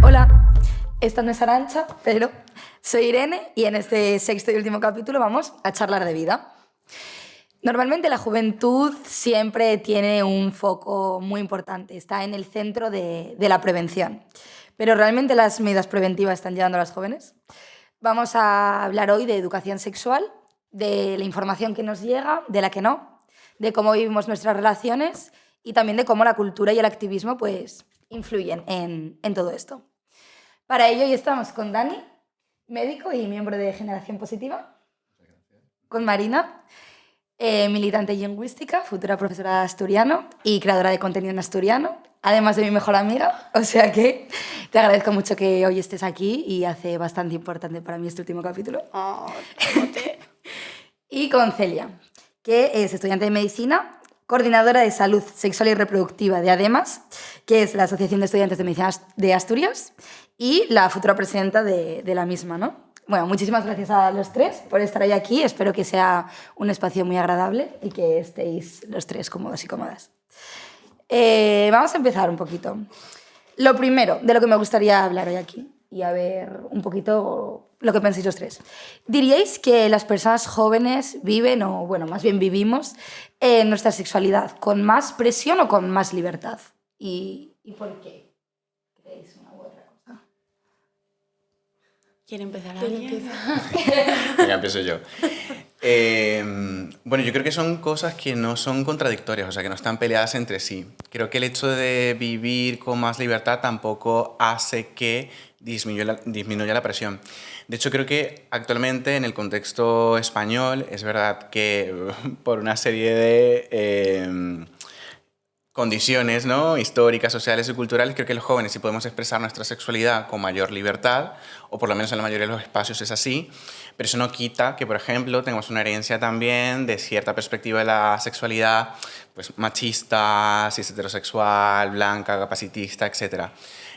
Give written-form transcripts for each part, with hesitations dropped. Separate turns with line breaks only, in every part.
Hola, esta no es Arantxa, pero soy Irene y en este sexto y último capítulo vamos a charlar de vida. Normalmente la juventud siempre tiene un foco muy importante, está en el centro de la prevención. Pero ¿realmente las medidas preventivas están llegando a las jóvenes? Vamos a hablar hoy de educación sexual, de la información que nos llega, de la que no, de cómo vivimos nuestras relaciones y también de cómo la cultura y el activismo pues, influyen en todo esto. Para ello hoy estamos con Dani, médico y miembro de Generación Positiva, con Marina, militante lingüística, futura profesora de asturiano y creadora de contenido en asturiano, además de mi mejor amiga, o sea que te agradezco mucho que hoy estés aquí y hace bastante importante para mí este último capítulo. Y con Celia, que es estudiante de medicina, coordinadora de salud sexual y reproductiva de ADEMAS, que es la Asociación de Estudiantes de Medicina de Asturias, y la futura presidenta de la misma, ¿no? Bueno, muchísimas gracias a los tres por estar hoy aquí. Espero que sea un espacio muy agradable y que estéis los tres cómodos y cómodas. Vamos a empezar un poquito. Lo primero de lo que me gustaría hablar hoy aquí y a ver un poquito lo que pensáis los tres. ¿Diríais que las personas jóvenes viven, o bueno, más bien vivimos, nuestra sexualidad con más presión o con más libertad? ¿Y por qué? ¿Creéis una u otra cosa?
¿Quiere empezar alguien?
Venga, empiezo yo. Bueno, yo creo que son cosas que no son contradictorias, o sea, que no están peleadas entre sí. Creo que el hecho de vivir con más libertad tampoco hace que disminuya la presión. De hecho, creo que actualmente en el contexto español es verdad que por una serie de condiciones, ¿no?, históricas, sociales y culturales, creo que los jóvenes, si podemos expresar nuestra sexualidad con mayor libertad, o por lo menos en la mayoría de los espacios es así, pero eso no quita que, por ejemplo, tengamos una herencia también de cierta perspectiva de la sexualidad, pues machista, cis heterosexual, blanca, capacitista, etc.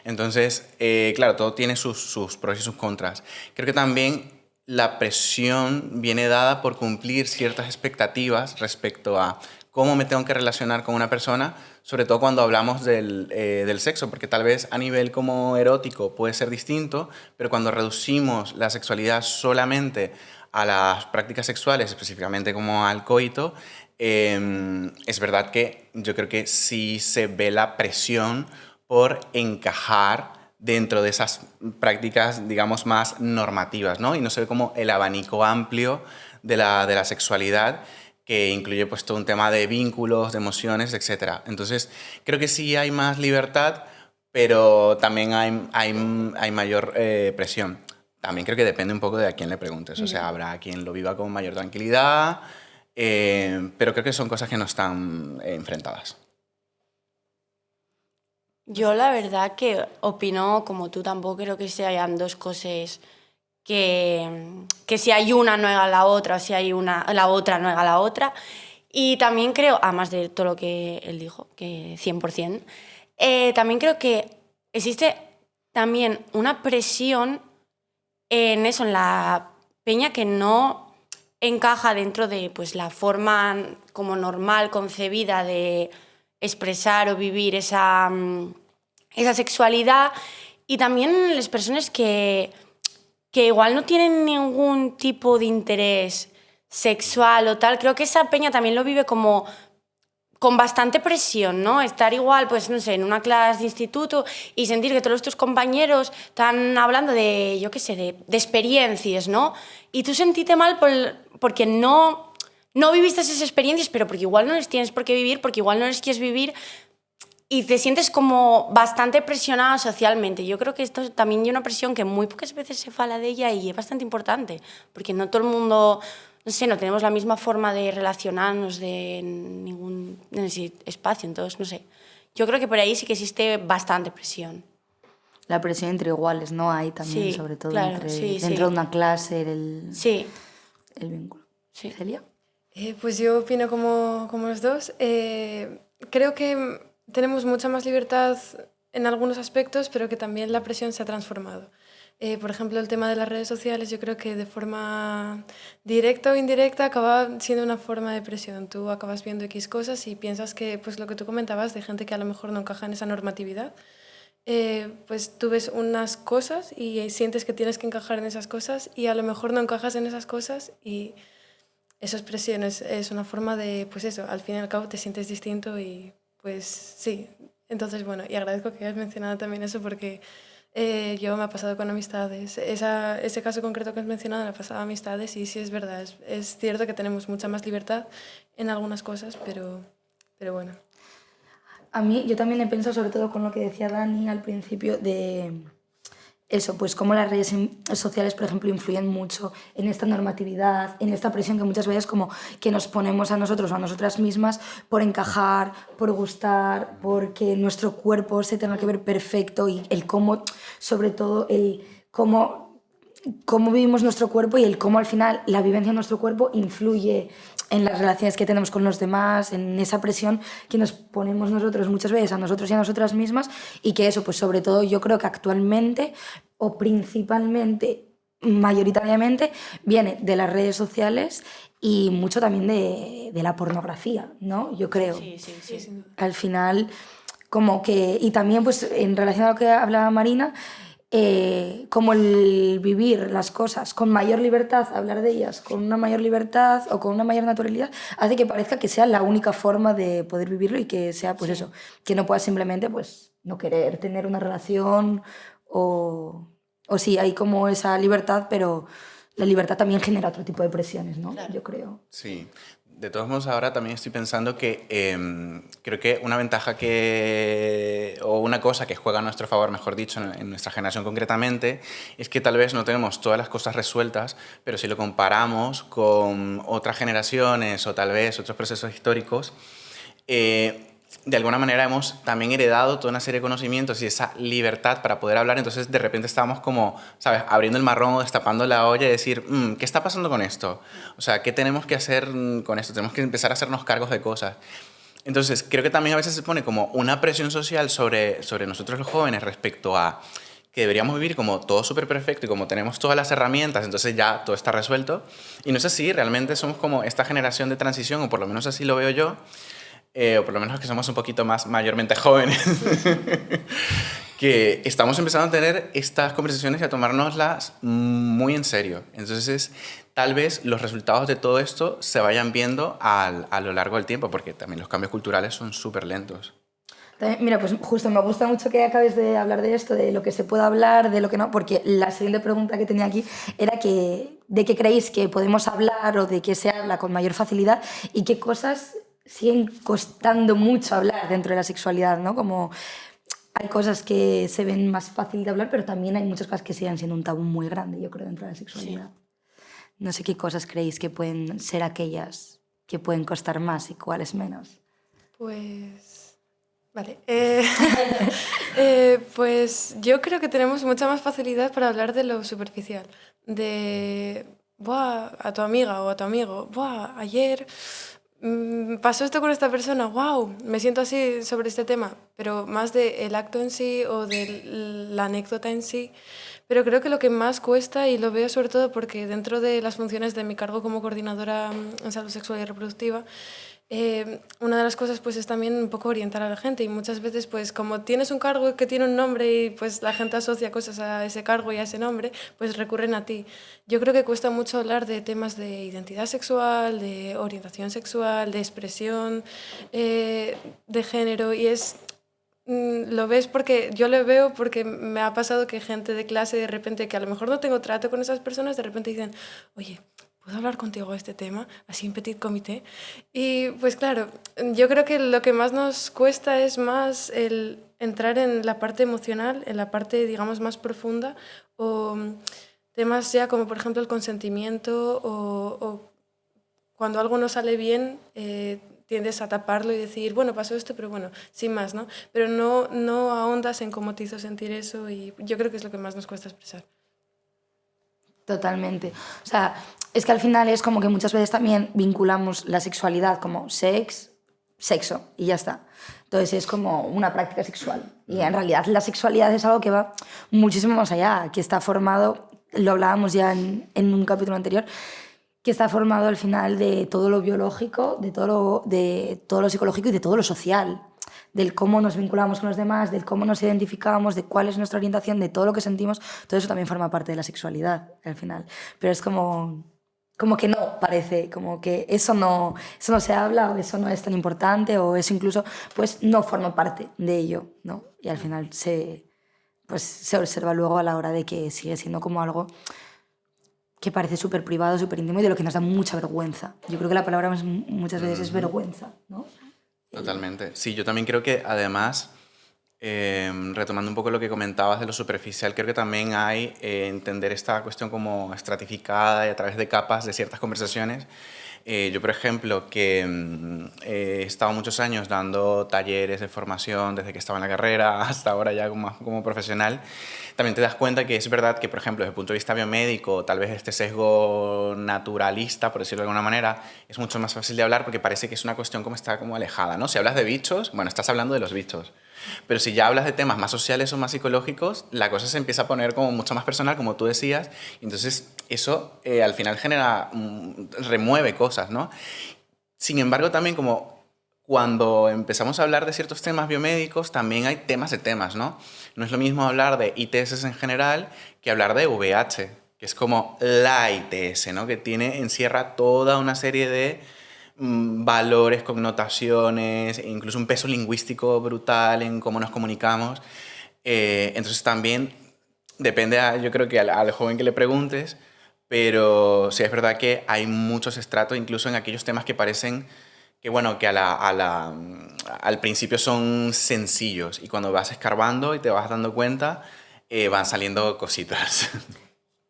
Entonces, claro, todo tiene sus pros y sus contras. Creo que también la presión viene dada por cumplir ciertas expectativas respecto a cómo me tengo que relacionar con una persona, sobre todo cuando hablamos del sexo, porque tal vez a nivel como erótico puede ser distinto, pero cuando reducimos la sexualidad solamente a las prácticas sexuales, específicamente como al coito, es verdad que yo creo que sí se ve la presión por encajar dentro de esas prácticas, digamos, más normativas, ¿no? Y no se ve como el abanico amplio de la sexualidad, que incluye pues todo un tema de vínculos, de emociones, etc. Entonces, creo que sí hay más libertad, pero también hay mayor presión. También creo que depende un poco de a quién le preguntes. O sea, habrá quien lo viva con mayor tranquilidad, pero creo que son cosas que no están enfrentadas.
Yo la verdad que opino como tú, tampoco creo que sean dos cosas que si hay una no haga la otra, o si hay la otra no haga la otra. Y también creo, además de todo lo que él dijo, que 100%, también creo que existe también una presión en eso, en la peña que no encaja dentro de pues, la forma como normal concebida de expresar o vivir esa sexualidad, y también las personas que igual no tienen ningún tipo de interés sexual o tal. Creo que esa peña también lo vive como con bastante presión, ¿no? Estar igual, pues no sé, en una clase de instituto y sentir que todos tus compañeros están hablando de, yo qué sé, de experiencias, ¿no? Y tú sentiste mal porque no viviste esas experiencias, pero porque igual no las tienes por qué vivir, porque igual no las quieres vivir, y te sientes como bastante presionada socialmente. Yo creo que esto también es una presión que muy pocas veces se fala de ella y es bastante importante, porque no todo el mundo, no sé, no tenemos la misma forma de relacionarnos en ese espacio, entonces, no sé. Yo creo que por ahí sí que existe bastante presión.
La presión entre iguales, ¿no? Hay también,
Sí,
sobre todo
claro,
dentro de una clase, el vínculo.
Sí.
¿Celia?
Pues yo opino como los dos. Creo que tenemos mucha más libertad en algunos aspectos, pero que también la presión se ha transformado. Por ejemplo, el tema de las redes sociales, yo creo que de forma directa o indirecta acaba siendo una forma de presión. Tú acabas viendo X cosas y piensas que, pues lo que tú comentabas, de gente que a lo mejor no encaja en esa normatividad, pues tú ves unas cosas y sientes que tienes que encajar en esas cosas y a lo mejor no encajas en esas cosas y esas presiones es una forma de, pues eso, al fin y al cabo te sientes distinto y pues sí. Entonces, bueno, y agradezco que hayas mencionado también eso porque yo me ha pasado con amistades. Ese caso concreto que has mencionado me ha pasado a amistades y sí es verdad, es cierto que tenemos mucha más libertad en algunas cosas, pero bueno.
A mí, yo también he pensado, sobre todo con lo que decía Dani al principio, de eso, pues cómo las redes sociales, por ejemplo, influyen mucho en esta normatividad, en esta presión que muchas veces como que nos ponemos a nosotros o a nosotras mismas por encajar, por gustar, porque nuestro cuerpo se tenga que ver perfecto y el cómo, sobre todo, el cómo vivimos nuestro cuerpo y el cómo al final la vivencia de nuestro cuerpo influye en las relaciones que tenemos con los demás, en esa presión que nos ponemos nosotros muchas veces a nosotros y a nosotras mismas y que eso, pues sobre todo yo creo que actualmente o principalmente, mayoritariamente, viene de las redes sociales y mucho también de la pornografía, ¿no? Yo creo.
Sí, sí, sí.
Al final, como que, y también pues en relación a lo que hablaba Marina, como el vivir las cosas con mayor libertad, hablar de ellas con una mayor libertad o con una mayor naturalidad, hace que parezca que sea la única forma de poder vivirlo y que sea, pues eso, que no puedas simplemente, pues, no querer tener una relación o sí, hay como esa libertad, pero la libertad también genera otro tipo de presiones, ¿no?
Claro.
Yo creo.
Sí, de todos modos ahora también estoy pensando que creo que una ventaja o una cosa que juega a nuestro favor, mejor dicho, en nuestra generación concretamente, es que tal vez no tenemos todas las cosas resueltas, pero si lo comparamos con otras generaciones o tal vez otros procesos históricos, de alguna manera hemos también heredado toda una serie de conocimientos y esa libertad para poder hablar, entonces de repente estábamos como, ¿sabes?, abriendo el marrón o destapando la olla y decir, ¿qué está pasando con esto? O sea, ¿qué tenemos que hacer con esto? Tenemos que empezar a hacernos cargos de cosas. Entonces, creo que también a veces se pone como una presión social sobre nosotros los jóvenes respecto a que deberíamos vivir como todo súper perfecto y como tenemos todas las herramientas, entonces ya todo está resuelto. Y no es así, realmente somos como esta generación de transición, o por lo menos así lo veo yo, o por lo menos que somos un poquito más mayormente jóvenes, que estamos empezando a tener estas conversaciones y a tomárnoslas muy en serio. Entonces, tal vez los resultados de todo esto se vayan viendo a lo largo del tiempo, porque también los cambios culturales son súper lentos.
También, mira, pues justo me gusta mucho que acabes de hablar de esto, de lo que se puede hablar, de lo que no, porque la siguiente pregunta que tenía aquí era de qué creéis que podemos hablar o de qué se habla con mayor facilidad y qué cosas siguen costando mucho hablar dentro de la sexualidad, ¿no? Como hay cosas que se ven más fácil de hablar, pero también hay muchas cosas que siguen siendo un tabú muy grande, yo creo, dentro de la sexualidad. Sí. No sé qué cosas creéis que pueden ser aquellas que pueden costar más y cuáles menos.
Pues... Vale. Pues yo creo que tenemos mucha más facilidad para hablar de lo superficial. De... Buah, a tu amiga o a tu amigo. Buah, ayer... pasó esto con esta persona, wow, me siento así sobre este tema, pero más del acto en sí o de la anécdota en sí. Pero creo que lo que más cuesta, y lo veo sobre todo porque dentro de las funciones de mi cargo como coordinadora en salud sexual y reproductiva, una de las cosas pues es también un poco orientar a la gente y muchas veces pues como tienes un cargo que tiene un nombre y pues la gente asocia cosas a ese cargo y a ese nombre, pues recurren a ti. Yo creo que cuesta mucho hablar de temas de identidad sexual, de orientación sexual, de expresión de género y es... Lo ves porque yo lo veo porque me ha pasado que gente de clase de repente que a lo mejor no tengo trato con esas personas de repente dicen, oye, ¿puedo hablar contigo de este tema? Así en petit comité. Y pues claro, yo creo que lo que más nos cuesta es más el entrar en la parte emocional, en la parte, digamos, más profunda, o temas ya como, por ejemplo, el consentimiento, o cuando algo no sale bien, tiendes a taparlo y decir, bueno, pasó esto, pero bueno, sin más, ¿no? Pero no ahondas en cómo te hizo sentir eso y yo creo que es lo que más nos cuesta expresar.
Totalmente. O sea, es que al final es como que muchas veces también vinculamos la sexualidad como sex, sexo y ya está. Entonces es como una práctica sexual. Y en realidad la sexualidad es algo que va muchísimo más allá, que está formado, lo hablábamos ya en un capítulo anterior, que está formado al final de todo lo biológico, de todo lo psicológico y de todo lo social, del cómo nos vinculamos con los demás, del cómo nos identificamos, de cuál es nuestra orientación, de todo lo que sentimos. Todo eso también forma parte de la sexualidad al final. Pero es como que no parece, como que eso no se habla, o eso no es tan importante, o eso incluso pues no forma parte de ello, ¿no? Y al final se observa luego a la hora de que sigue siendo como algo que parece súper privado, súper íntimo y de lo que nos da mucha vergüenza. Yo creo que la palabra muchas veces es vergüenza, ¿no?
Totalmente. Sí, yo también creo que además, retomando un poco lo que comentabas de lo superficial, creo que también hay entender esta cuestión como estratificada y a través de capas de ciertas conversaciones. Yo, por ejemplo, que he estado muchos años dando talleres de formación desde que estaba en la carrera hasta ahora ya como profesional, también te das cuenta que es verdad que, por ejemplo, desde el punto de vista biomédico, tal vez este sesgo naturalista, por decirlo de alguna manera, es mucho más fácil de hablar porque parece que es una cuestión como está como alejada, ¿no? Si hablas de bichos, bueno, estás hablando de los bichos. Pero si ya hablas de temas más sociales o más psicológicos, la cosa se empieza a poner como mucho más personal, como tú decías, y entonces eso al final remueve cosas, ¿no? Sin embargo, también como cuando empezamos a hablar de ciertos temas biomédicos, también hay temas de temas, ¿no? No es lo mismo hablar de ITS en general que hablar de VIH, que es como la ITS, ¿no? Que encierra toda una serie de valores, connotaciones, e incluso un peso lingüístico brutal en cómo nos comunicamos. Entonces también depende, yo creo que al joven que le preguntes, pero sí es verdad que hay muchos estratos, incluso en aquellos temas que parecen que, bueno, que al principio son sencillos y cuando vas escarbando y te vas dando cuenta, van saliendo cositas.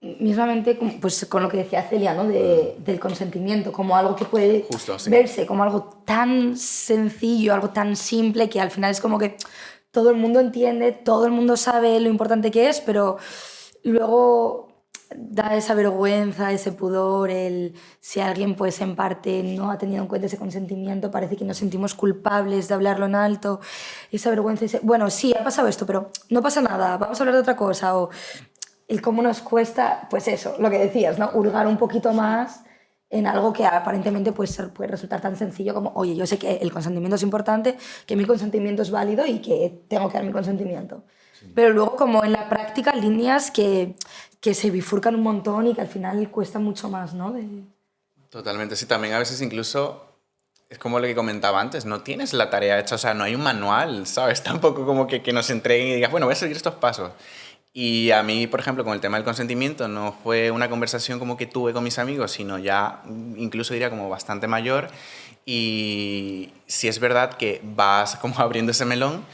Mismamente pues, con lo que decía Celia, ¿no? Del consentimiento, como algo que puede
Justo, sí.
verse como algo tan sencillo, algo tan simple, que al final es como que todo el mundo entiende, todo el mundo sabe lo importante que es, pero luego da esa vergüenza, ese pudor, si alguien pues en parte no ha tenido en cuenta ese consentimiento, parece que nos sentimos culpables de hablarlo en alto, esa vergüenza, bueno, sí, ha pasado esto, pero no pasa nada, vamos a hablar de otra cosa, o el cómo nos cuesta, pues eso, lo que decías, ¿no? Hurgar un poquito más en algo que aparentemente puede resultar tan sencillo como, oye, yo sé que el consentimiento es importante, que mi consentimiento es válido y que tengo que dar mi consentimiento. Sí. Pero luego, como en la práctica, líneas que se bifurcan un montón y que al final cuesta mucho más, ¿no?
Totalmente, sí. También a veces incluso es como lo que comentaba antes, no tienes la tarea hecha, o sea, no hay un manual, ¿sabes? Tampoco como que nos entreguen y digas, bueno, voy a seguir estos pasos. Y a mí, por ejemplo, con el tema del consentimiento, no fue una conversación como que tuve con mis amigos, sino ya incluso diría como bastante mayor. Y sí es verdad que vas como abriendo ese melón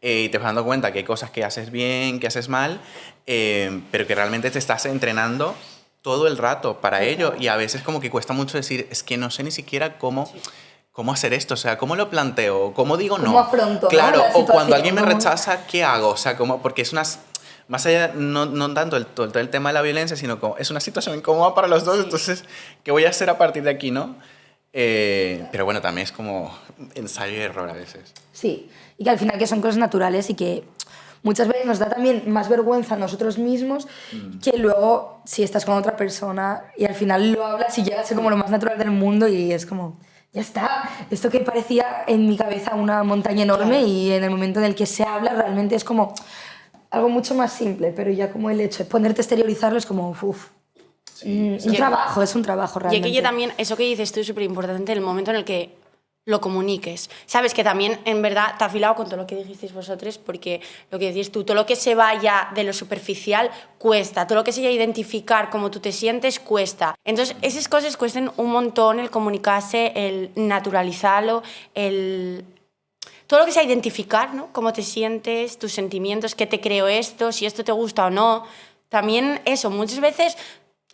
y te vas dando cuenta que hay cosas que haces bien, que haces mal, pero que realmente te estás entrenando todo el rato para ello. Y a veces como que cuesta mucho decir, es que no sé ni siquiera cómo hacer esto, o sea, cómo lo planteo, cómo digo no.
¿Cómo afronto?
Claro,
¿no?
o cuando alguien me rechaza, ¿qué hago? O sea, porque es unas... Más allá, no tanto todo el tema de la violencia, sino como es una situación incómoda para los dos, entonces, ¿qué voy a hacer a partir de aquí, no? Pero bueno, también es como ensayo y error a veces.
Sí, y que al final que son cosas naturales y que muchas veces nos da también más vergüenza a nosotros mismos que luego si estás con otra persona y al final lo hablas y llega a ser como lo más natural del mundo y es como... Ya está, esto que parecía en mi cabeza una montaña enorme, claro. Y en el momento en el que se habla realmente es como... algo mucho más simple, pero ya como el hecho de ponerte a exteriorizarlo es como, sí, es un trabajo realmente.
Y aquí también, eso que dices tú es súper importante, el momento en el que lo comuniques. Sabes que también, en verdad, te ha afilado con todo lo que dijisteis vosotros, porque lo que decís tú, todo lo que se vaya de lo superficial cuesta, todo lo que se vaya a identificar cómo tú te sientes cuesta. Entonces, esas cosas cuestan un montón, el comunicarse, el naturalizarlo, todo lo que sea identificar, ¿no? Cómo te sientes, tus sentimientos, qué te creo esto, si esto te gusta o no. También eso, muchas veces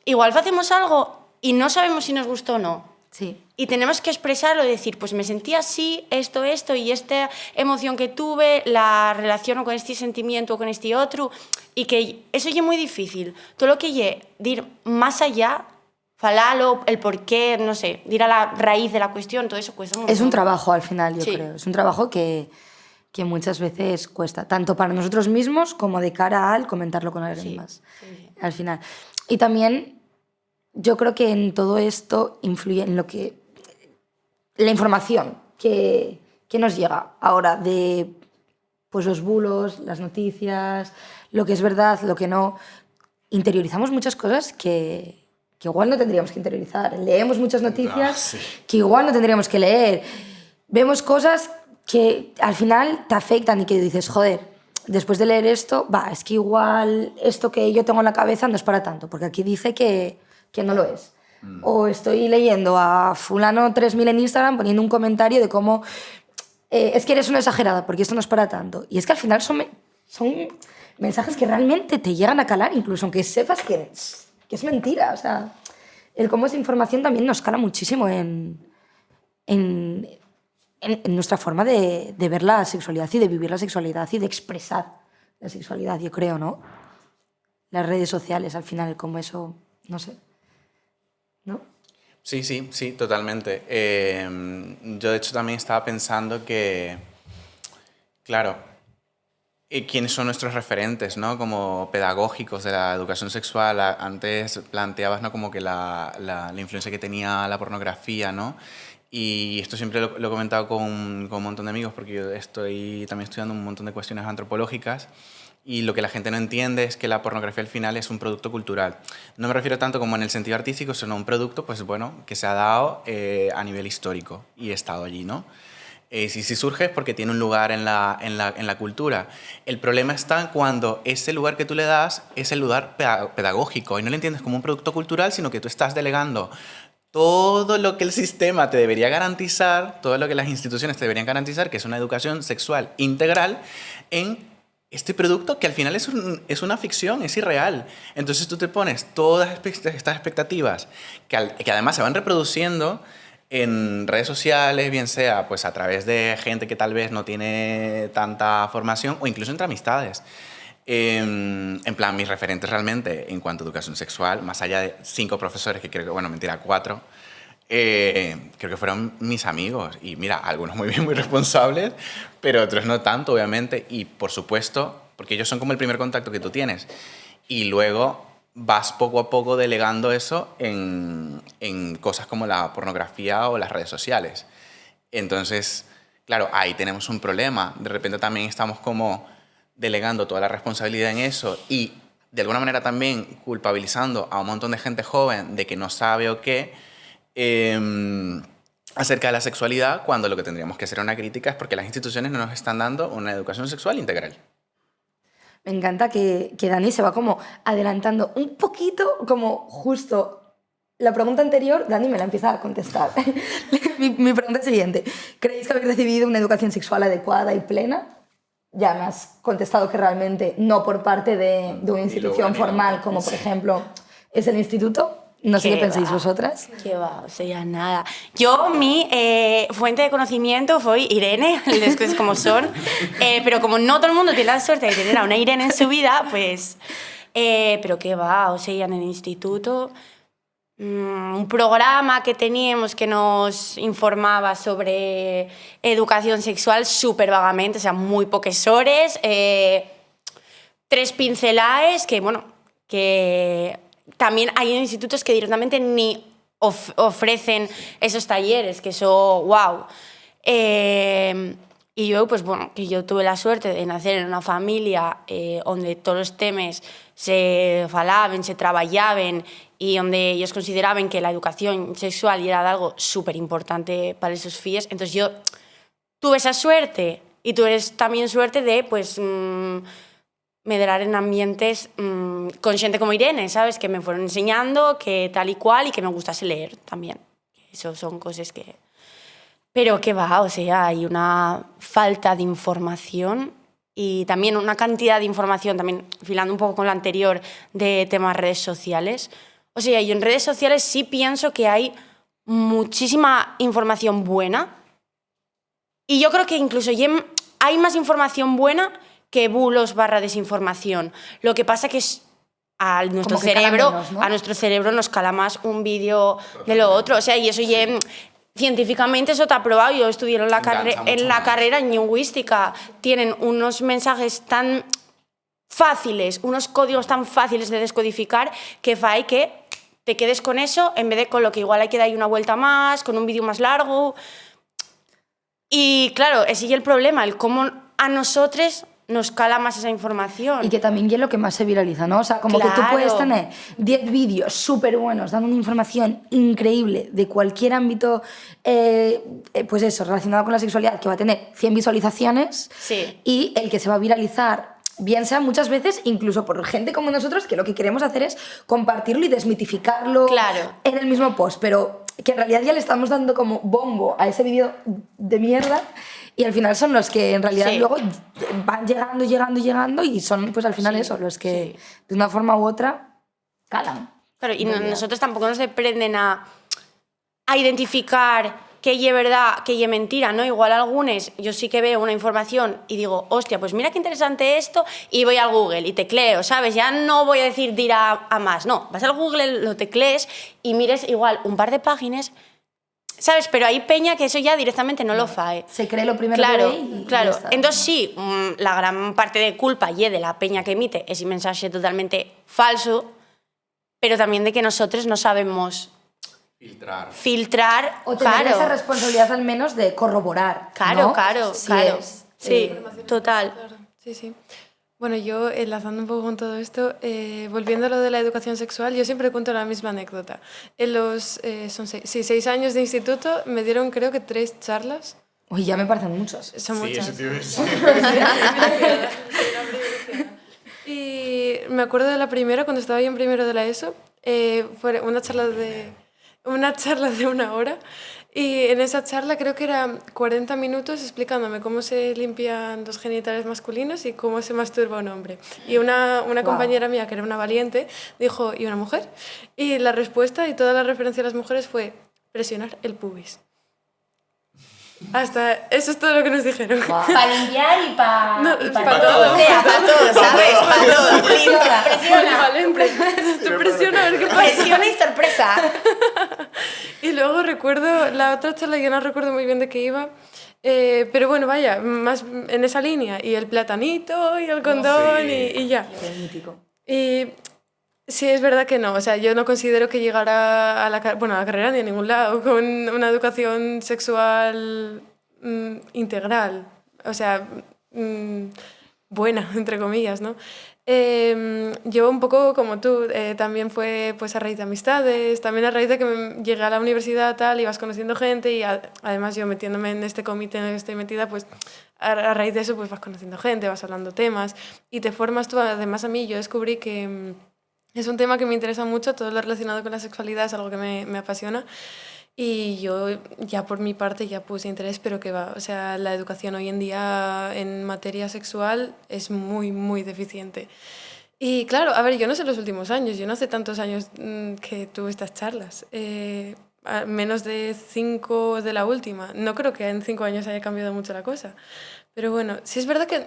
igual hacemos algo y no sabemos si nos gusta o no.
Sí.
Y tenemos que expresarlo y decir, pues me sentí así, esto, y esta emoción que tuve, la relaciono con este sentimiento o con este otro, y que eso ya es muy difícil. Todo lo que ya de ir más allá, falalo, el por qué, no sé, ir a la raíz de la cuestión, todo eso cuesta mucho.
Es un trabajo al final, yo
Sí.
creo. Es un trabajo que muchas veces cuesta, tanto para nosotros mismos como de cara al comentarlo con alguien
Sí,
más.
sí.
Al final. Y también yo creo que en todo esto influye en lo que... La información que nos llega ahora de pues, los bulos, las noticias, lo que es verdad, lo que no. Interiorizamos muchas cosas que igual no tendríamos que interiorizar. Leemos muchas noticias
sí.
que igual no tendríamos que leer. Vemos cosas que al final te afectan y que dices, joder, después de leer esto, es que igual esto que yo tengo en la cabeza no es para tanto, porque aquí dice que no lo es. O estoy leyendo a fulano 3000 en Instagram poniendo un comentario de cómo es que eres una exagerada, porque esto no es para tanto. Y es que al final son mensajes que realmente te llegan a calar, incluso aunque sepas que es mentira. O sea, el cómo esa información también nos cala muchísimo en nuestra forma de ver la sexualidad y de vivir la sexualidad y de expresar la sexualidad, yo creo, ¿no? Las redes sociales, al final, como eso, no sé, ¿no?
Sí, totalmente. Yo, de hecho, también estaba pensando que, claro, ¿quiénes son nuestros referentes, ¿no? Como pedagógicos de la educación sexual? Antes planteabas, ¿no? Como que la influencia que tenía la pornografía, ¿no? Y esto siempre lo he comentado con un montón de amigos, porque yo estoy también estudiando un montón de cuestiones antropológicas, y lo que la gente no entiende es que la pornografía al final es un producto cultural. No me refiero tanto como en el sentido artístico, sino un producto, pues bueno, que se ha dado a nivel histórico y ha estado allí, ¿no? Si surge es porque tiene un lugar en la cultura. El problema está cuando ese lugar que tú le das es el lugar pedagógico y no lo entiendes como un producto cultural, sino que tú estás delegando todo lo que el sistema te debería garantizar, todo lo que las instituciones te deberían garantizar, que es una educación sexual integral, en este producto que al final es una ficción, es irreal. Entonces tú te pones todas estas expectativas que además se van reproduciendo en redes sociales, bien sea pues a través de gente que tal vez no tiene tanta formación o incluso entre amistades. En plan, mis referentes realmente en cuanto a educación sexual, más allá de 5 profesores, que creo que, bueno, mentira, 4, creo que fueron mis amigos. Y mira, algunos muy bien, muy responsables, pero otros no tanto, obviamente. Y por supuesto, porque ellos son como el primer contacto que tú tienes. Y luego vas poco a poco delegando eso en cosas como la pornografía o las redes sociales. Entonces, claro, ahí tenemos un problema. De repente también estamos como delegando toda la responsabilidad en eso y de alguna manera también culpabilizando a un montón de gente joven de que no sabe o qué acerca de la sexualidad, cuando lo que tendríamos que hacer una crítica es porque las instituciones no nos están dando una educación sexual integral.
Me encanta que Dani se va como adelantando un poquito, como justo la pregunta anterior, Dani me la empieza a contestar. mi pregunta es siguiente. ¿Creéis que habéis recibido una educación sexual adecuada y plena? Ya me has contestado que realmente no por parte de una institución formal, como por ejemplo es el instituto. No sé qué pensáis vosotras.
¿Qué va? O sea, nada. Yo, mi fuente de conocimiento fue Irene, las cosas como son, pero como no todo el mundo tiene la suerte de tener a una Irene en su vida, pues... pero qué va, o sea, en el instituto... un programa que teníamos que nos informaba sobre educación sexual súper vagamente, o sea, muy poques horas, 3 pinceladas, que bueno, que también hay institutos que directamente ni ofrecen esos talleres, que eso, wow. Y yo, pues bueno, que yo tuve la suerte de nacer en una familia donde todos los temas se falaban, se trabajaban y donde ellos consideraban que la educación sexual era algo súper importante para esos filles. Entonces yo tuve esa suerte y tuve también suerte de, pues, medrar en ambientes con gente como Irene, ¿sabes? Que me fueron enseñando, que tal y cual, y que me gustase leer también. Eso son cosas que... Pero que va, o sea, hay una falta de información y también una cantidad de información, también filando un poco con lo anterior, de temas redes sociales. O sea, yo en redes sociales sí pienso que hay muchísima información buena y yo creo que incluso hay más información buena que bulos / desinformación. Lo que pasa que nuestro
Como que cala
cerebro,
menos, ¿no?
a nuestro cerebro nos cala más un vídeo de lo otro. O sea, y eso ya, científicamente eso está probado. Yo estudié en la,
Engancha mucho
en la
más.
carrera en lingüística. Tienen unos mensajes tan fáciles, unos códigos tan fáciles de descodificar que fa que te quedes con eso en vez de con lo que igual hay que dar una vuelta más, con un vídeo más largo. Y claro, ese es el problema, el cómo a nosotros nos cala más esa información.
Y que también es lo que más se viraliza, ¿no? O sea, como que tú
Claro.
puedes tener 10 vídeos súper buenos dando una información increíble de cualquier ámbito, pues eso, relacionado con la sexualidad, que va a tener 100 visualizaciones,
Sí.
y el que se va a viralizar, bien sea muchas veces incluso por gente como nosotros, que lo que queremos hacer es compartirlo y desmitificarlo
Claro.
en el mismo post, pero que en realidad ya le estamos dando como bombo a ese vídeo de mierda. Y al final son los que en realidad
Sí.
luego van llegando y son pues al final
Sí,
eso, los que
sí.
de una forma u otra calan.
Claro, y
En realidad.
nosotros tampoco nos aprenden a identificar qué es verdad, qué es mentira, ¿no? Igual algunos, yo sí que veo una información y digo, hostia, pues mira qué interesante esto, y voy al Google y tecleo, ¿sabes? Ya no voy a decir de ir a más, no, vas al Google, lo teclees y mires igual un par de páginas, ¿sabes? Pero hay peña que eso ya directamente no lo fae.
Se cree lo primero
Claro,
que ve y
claro.
ya está.
Entonces sí, la gran parte de culpa y de la peña que emite ese mensaje totalmente falso, pero también de que nosotros no sabemos filtrar.
O tener
claro,
esa responsabilidad al menos de corroborar.
claro,
¿no?
claro,
Si
claro.
es,
Sí, total.
Claro, sí, sí. Bueno, yo enlazando un poco con todo esto, volviendo a lo de la educación sexual, yo siempre cuento la misma anécdota. En los 6 años de instituto me dieron creo que 3 charlas.
Uy, ya me parecen muchos.
Son
Sí,
muchas.
eso te iba a decir.
Y me acuerdo de la primera, cuando estaba yo en primero de la ESO, fue una charla de 1 hora, y en esa charla creo que eran 40 minutos explicándome cómo se limpian los genitales masculinos y cómo se masturba un hombre. Y una compañera mía, que era una valiente, dijo, ¿y una mujer? Y la respuesta y toda la referencia a las mujeres fue presionar el pubis. Hasta eso es todo lo que nos dijeron.
Para limpiar y para
No, pa' todo.
O sea, para todo, ¿sabes? Para todo. Presiona.
Valiente. Tú presiona a ver qué pasa.
Presiona y sorpresa.
Y luego recuerdo la otra charla, yo no recuerdo muy bien de qué iba, pero bueno, vaya, más en esa línea. Y el platanito y el condón
sí.
y ya.
Qué mítico.
Y sí, es verdad que no. O sea, yo no considero que llegara a la carrera ni a ningún lado con una educación sexual integral. O sea, buena, entre comillas, ¿no? Yo un poco como tú, también fue pues a raíz de amistades, también a raíz de que llegué a la universidad tal, ibas conociendo gente y además yo metiéndome en este comité en el que estoy metida, pues a raíz de eso pues vas conociendo gente, vas hablando temas y te formas tú. Además a mí yo descubrí que es un tema que me interesa mucho, todo lo relacionado con la sexualidad es algo que me apasiona. Y yo ya por mi parte ya puse interés, pero que va, o sea, la educación hoy en día en materia sexual es muy, muy deficiente. Y claro, a ver, yo no sé los últimos años, yo no hace tantos años que tuve estas charlas, a menos de 5 de la última. No creo que en 5 años haya cambiado mucho la cosa. Pero bueno, sí es verdad que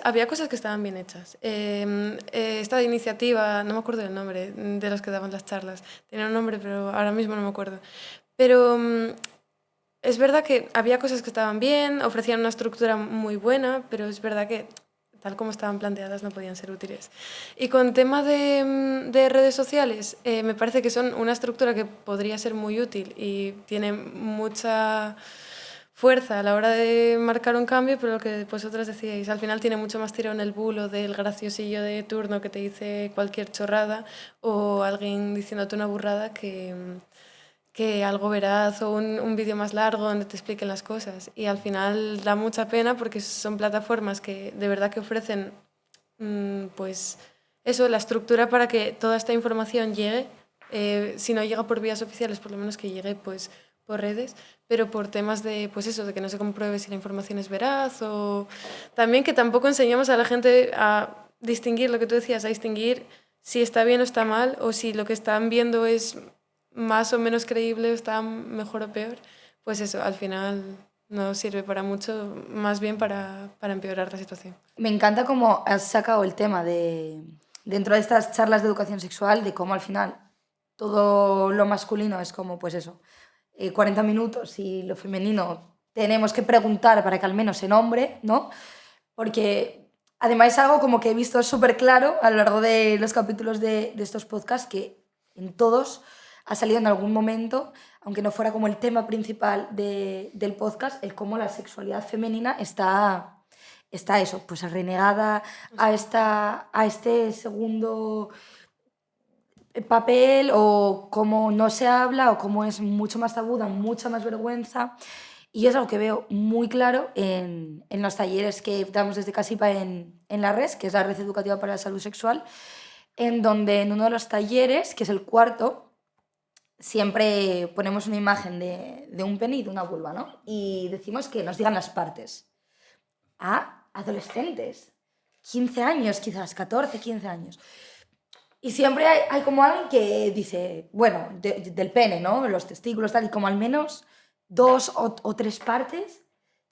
había cosas que estaban bien hechas. Esta iniciativa, no me acuerdo del nombre de los que daban las charlas, tenía un nombre, pero ahora mismo no me acuerdo. Pero es verdad que había cosas que estaban bien, ofrecían una estructura muy buena, pero es verdad que tal como estaban planteadas no podían ser útiles. Y con tema de redes sociales, me parece que son una estructura que podría ser muy útil y tiene mucha fuerza a la hora de marcar un cambio, pero lo que vosotras decíais, al final tiene mucho más tirón el bulo del graciosillo de turno que te dice cualquier chorrada o alguien diciéndote una burrada que algo veraz o un vídeo más largo donde te expliquen las cosas. Y al final da mucha pena porque son plataformas que de verdad que ofrecen pues eso, la estructura para que toda esta información llegue, si no llega por vías oficiales, por lo menos que llegue pues por redes, pero por temas de pues eso, de que no se compruebe si la información es veraz, o también que tampoco enseñamos a la gente a distinguir lo que tú decías, a distinguir si está bien o está mal, o si lo que están viendo es más o menos creíble, o está mejor o peor. Pues eso, al final no sirve para mucho, más bien para empeorar la situación.
Me encanta cómo has sacado el tema de dentro de estas charlas de educación sexual, de cómo al final todo lo masculino es como, pues eso, 40 minutos y lo femenino tenemos que preguntar para que al menos se nombre, ¿no? Porque además es algo como que he visto súper claro a lo largo de los capítulos de estos podcasts, que en todos ha salido en algún momento, aunque no fuera como el tema principal del podcast, el cómo la sexualidad femenina está eso, pues renegada a este segundo papel, o cómo no se habla, o cómo es mucho más tabú, da mucha más vergüenza. Y es algo que veo muy claro en los talleres que damos desde Casipa en la RES, que es la Red Educativa para la Salud Sexual, en donde en uno de los talleres, que es el cuarto, siempre ponemos una imagen de un pene y de una vulva, ¿no? Y decimos que nos digan las partes. A adolescentes, 15 años quizás, 14, 15 años. Y siempre hay como alguien que dice, bueno, del pene, ¿no? Los testículos, tal, y como al menos 2 o 3 partes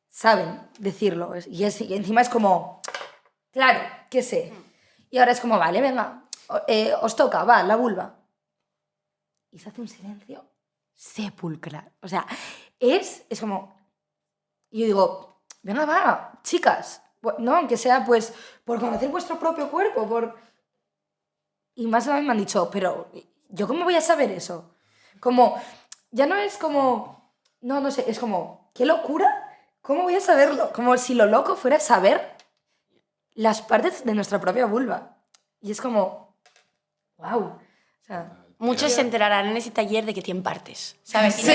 saben decirlo. Y encima es como, claro, que sé. Y ahora es como, vale, venga, os toca, va, la vulva. Y se hace un silencio sepulcral. O sea, es como... Y yo digo, venga, va, chicas, no, aunque sea pues por conocer vuestro propio cuerpo, Y más o menos me han dicho, pero ¿yo cómo voy a saber eso? Como, ya no es como, no sé, es como, ¿qué locura? ¿Cómo voy a saberlo? Como si lo loco fuera saber las partes de nuestra propia vulva. Y es como, wow. O sea,
Muchos se enterarán en ese taller de que tienen partes, ¿sabes?
Sí.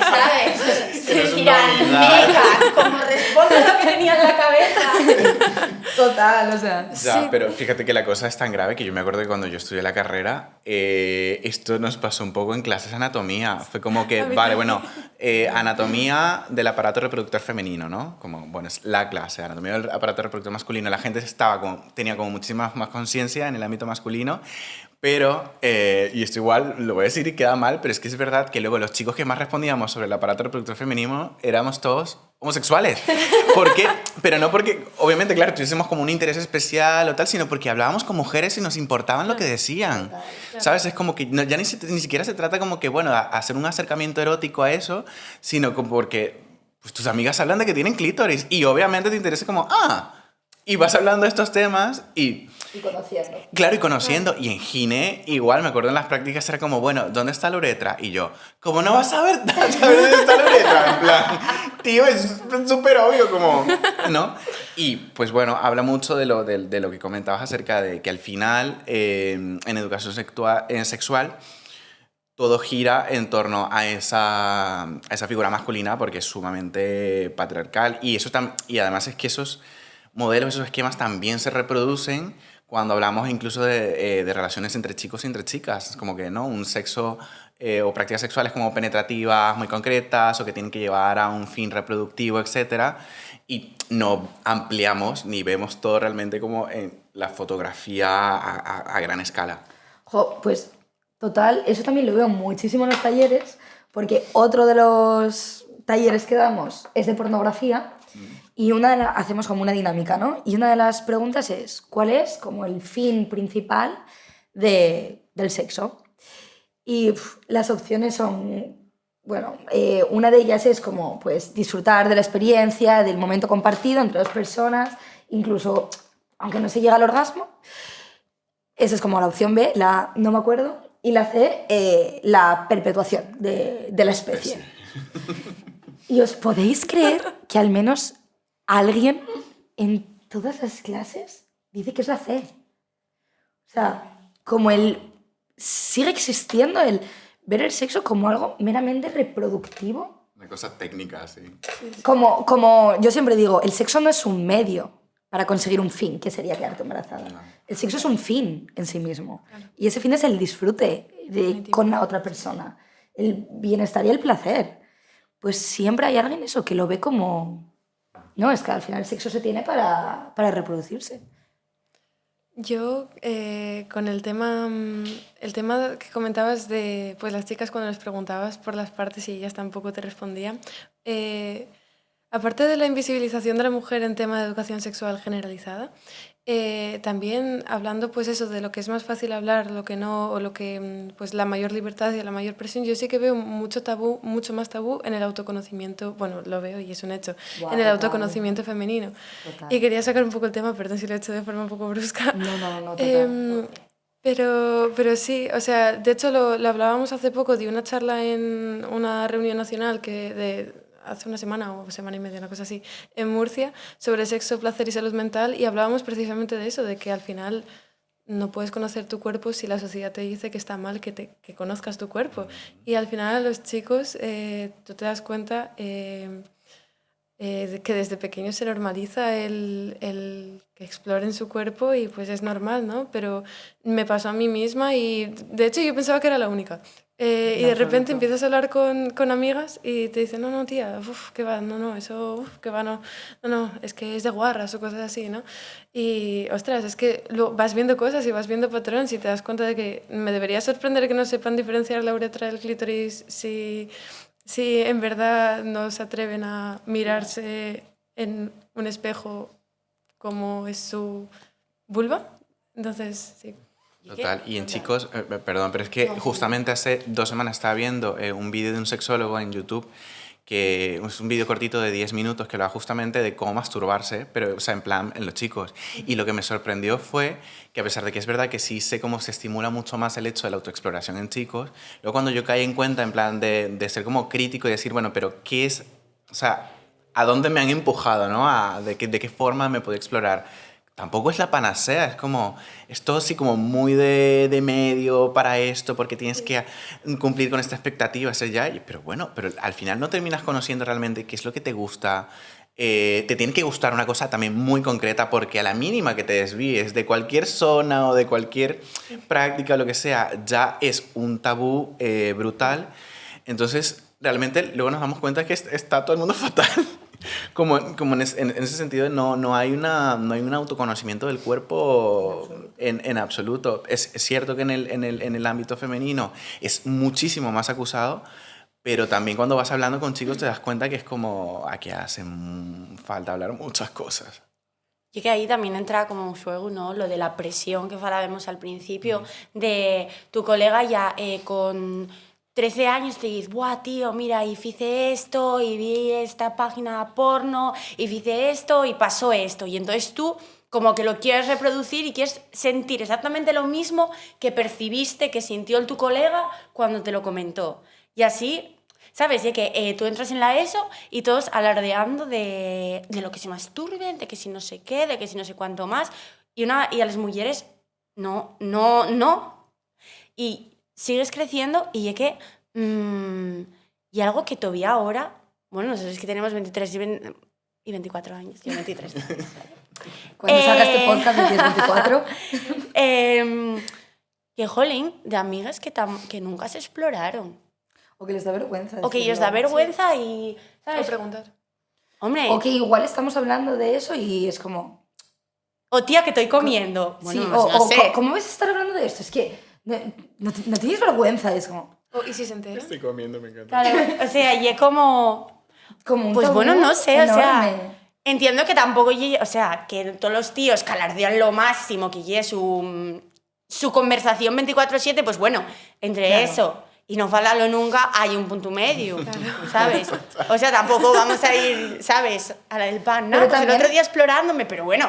¿Sabes? Se dirán, meca, como responde a lo que tenía en la cabeza.
total, o sea.
Ya,
Sí.
pero fíjate que la cosa es tan grave que yo me acuerdo que cuando yo estudié la carrera, esto nos pasó un poco en clases de anatomía. Fue como que, vale, bueno, anatomía del aparato reproductor femenino, ¿no? Como, bueno, es la clase, anatomía del aparato reproductor masculino. La gente tenía como muchísima más conciencia en el ámbito masculino, pero, y esto igual lo voy a decir y queda mal, pero es que es verdad que luego los chicos que más respondíamos sobre el aparato reproductor femenino éramos todos homosexuales. ¿Por qué? Pero no porque, obviamente, claro, tuviésemos como un interés especial o tal, sino porque hablábamos con mujeres y nos importaban lo que decían. ¿Sabes? Es como que ya ni siquiera se trata como que, bueno, hacer un acercamiento erótico a eso, sino como porque pues, tus amigas hablan de que tienen clítoris y obviamente te interesa como, y vas hablando de estos temas y...
Y conociendo.
Claro, y conociendo. Y en gine, igual, me acuerdo en las prácticas, era como, bueno, ¿dónde está la uretra? Y yo, ¿cómo no vas a saber dónde está la uretra? En plan, tío, es súper obvio, como, ¿no? Y, pues bueno, habla mucho de lo que comentabas acerca de que al final, en educación sexual, todo gira en torno a esa figura masculina porque es sumamente patriarcal. Y además es que esos modelos, esos esquemas también se reproducen cuando hablamos incluso de relaciones entre chicos y entre chicas. Como que, ¿no? Un sexo o prácticas sexuales como penetrativas muy concretas o que tienen que llevar a un fin reproductivo, etc. Y no ampliamos ni vemos todo realmente como en la fotografía a gran escala.
Pues total, eso también lo veo muchísimo en los talleres, porque otro de los talleres que damos es de pornografía. Y hacemos como una dinámica, ¿no? Y una de las preguntas es, ¿cuál es como el fin principal del sexo? Y las opciones son, bueno, una de ellas es como, pues, disfrutar de la experiencia, del momento compartido entre dos personas, incluso, aunque no se llega al orgasmo. Esa es como la opción B, la no me acuerdo. Y la C, la perpetuación de la especie. ¿Y os podéis creer que al menos alguien en todas las clases dice que es la C? O sea, como sigue existiendo el ver el sexo como algo meramente reproductivo.
Una cosa técnica, sí.
Como yo siempre digo, el sexo no es un medio para conseguir un fin, que sería quedarte embarazada.
No.
El sexo es un fin en sí mismo. Y ese fin es el disfrute con la otra persona, el bienestar y el placer. Pues siempre hay alguien eso que lo ve como... No, es que al final el sexo se tiene para reproducirse.
Yo, con el tema que comentabas de pues, las chicas cuando les preguntabas por las partes y ellas tampoco te respondían, aparte de la invisibilización de la mujer en tema de educación sexual generalizada, también hablando pues eso de lo que es más fácil hablar, lo que no, o lo que pues la mayor libertad y la mayor presión, yo sí que veo mucho tabú, mucho más tabú en el autoconocimiento, bueno, lo veo y es un hecho,
Wow,
en el
total.
autoconocimiento femenino.
Total.
Y quería sacar un poco el tema, perdón si lo he hecho de forma un poco brusca.
No, total.
Pero sí, o sea, de hecho lo hablábamos hace poco de una charla en una reunión nacional hace una semana o semana y media, una cosa así, en Murcia, sobre sexo, placer y salud mental, y hablábamos precisamente de eso, de que al final no puedes conocer tu cuerpo si la sociedad te dice que está mal que conozcas tu cuerpo. Y al final a los chicos, tú te das cuenta que desde pequeños se normaliza el que exploren su cuerpo y pues es normal, ¿no? Pero me pasó a mí misma y de hecho yo pensaba que era la única. Y de repente empiezas a hablar con amigas y te dicen, no, tía, qué va, eso, qué va, no, es que es de guarras o cosas así, ¿no? Y, ostras, es que vas viendo cosas y vas viendo patrones y te das cuenta de que me debería sorprender que no sepan diferenciar la uretra del clítoris si en verdad no se atreven a mirarse en un espejo como es su vulva. Entonces, sí.
Total, y en chicos, perdón, pero es que justamente hace 2 semanas estaba viendo un vídeo de un sexólogo en YouTube, que es un vídeo cortito de 10 minutos que habla justamente de cómo masturbarse, pero o sea, en plan en los chicos. Y lo que me sorprendió fue que a pesar de que es verdad que sí sé cómo se estimula mucho más el hecho de la autoexploración en chicos, luego cuando yo caí en cuenta en plan de ser como crítico y decir, bueno, pero ¿qué es? O sea, ¿a dónde me han empujado, no? ¿De qué forma me puedo explorar? Tampoco es la panacea, es como, es todo así como muy de medio para esto, porque tienes que cumplir con esta expectativa, ser ya, pero bueno, pero al final no terminas conociendo realmente qué es lo que te gusta. Te tiene que gustar una cosa también muy concreta, porque a la mínima que te desvíes de cualquier zona o de cualquier práctica o lo que sea, ya es un tabú brutal. Entonces, realmente luego nos damos cuenta que está todo el mundo fatal. Como en ese sentido no hay un autoconocimiento del cuerpo en absoluto. Es cierto que en el ámbito femenino es muchísimo más acusado, pero también cuando vas hablando con chicos te das cuenta que es como aquí hace falta hablar muchas cosas.
Y que ahí también entra como un juego, ¿no? Lo de la presión que hablábamos al principio, de tu colega ya con 13 años te dices, buah, tío, mira, y hice esto, y vi esta página porno, y hice esto, y pasó esto. Y entonces tú como que lo quieres reproducir y quieres sentir exactamente lo mismo que percibiste, que sintió tu colega cuando te lo comentó. Y así, ¿sabes? Y que tú entras en la ESO y todos alardeando de lo que se masturben, de que si no sé qué, de que si no sé cuánto más. Y a las mujeres, no. Y sigues creciendo y es que... y algo que todavía ahora... Bueno, nosotros es que tenemos 23 y 24 años. Yo 23.
Cuando salga este podcast de 24.
Que, jolín, de amigas que nunca se exploraron.
O que les da vergüenza.
O que ellos da vergüenza y... ¿sabes?
O preguntar.
Hombre...
O que igual estamos hablando de eso y es como...
O tía, que estoy comiendo.
Bueno,
sí,
no
sé.
¿Cómo vas a estar hablando de esto? Es que no tienes vergüenza, es como...
¿Y si se entera?
Estoy comiendo, me encanta.
Claro, o sea, y es como...
Como un
pues
tabú
bueno, no sé,
enorme.
o sea... Entiendo que tampoco... O sea, que todos los tíos que alardean lo máximo, que lleve su conversación 24/7, pues bueno, entre
Claro.
eso y no falarlo nunca, hay un punto medio, ¿sabes? O sea, tampoco vamos a ir, ¿sabes? A la del pan, ¿no?
Pero
Pues
también-
el otro día explorándome, pero bueno,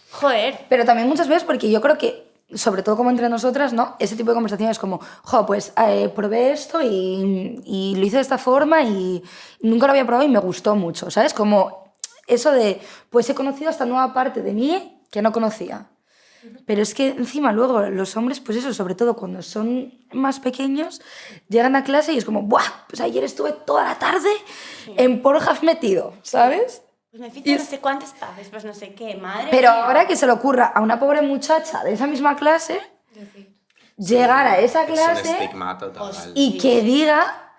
joder.
Pero también muchas veces, porque yo creo que, sobre todo como entre nosotras, ¿no? Ese tipo de conversaciones como, pues probé esto y lo hice de esta forma y nunca lo había probado y me gustó mucho, ¿sabes? Como eso de, pues he conocido esta nueva parte de mí que no conocía. Pero es que encima luego los hombres, pues eso, sobre todo cuando son más pequeños, llegan a clase y es como, ¡buah! Pues ayer estuve toda la tarde en Pornhub metido, ¿sabes?
Pues me fíjate, no sé cuántas veces, pues no sé qué, madre
Pero
mía.
ahora que se le ocurra a una pobre muchacha de esa misma clase llegar a esa
Es un
clase
estigma total.
y que diga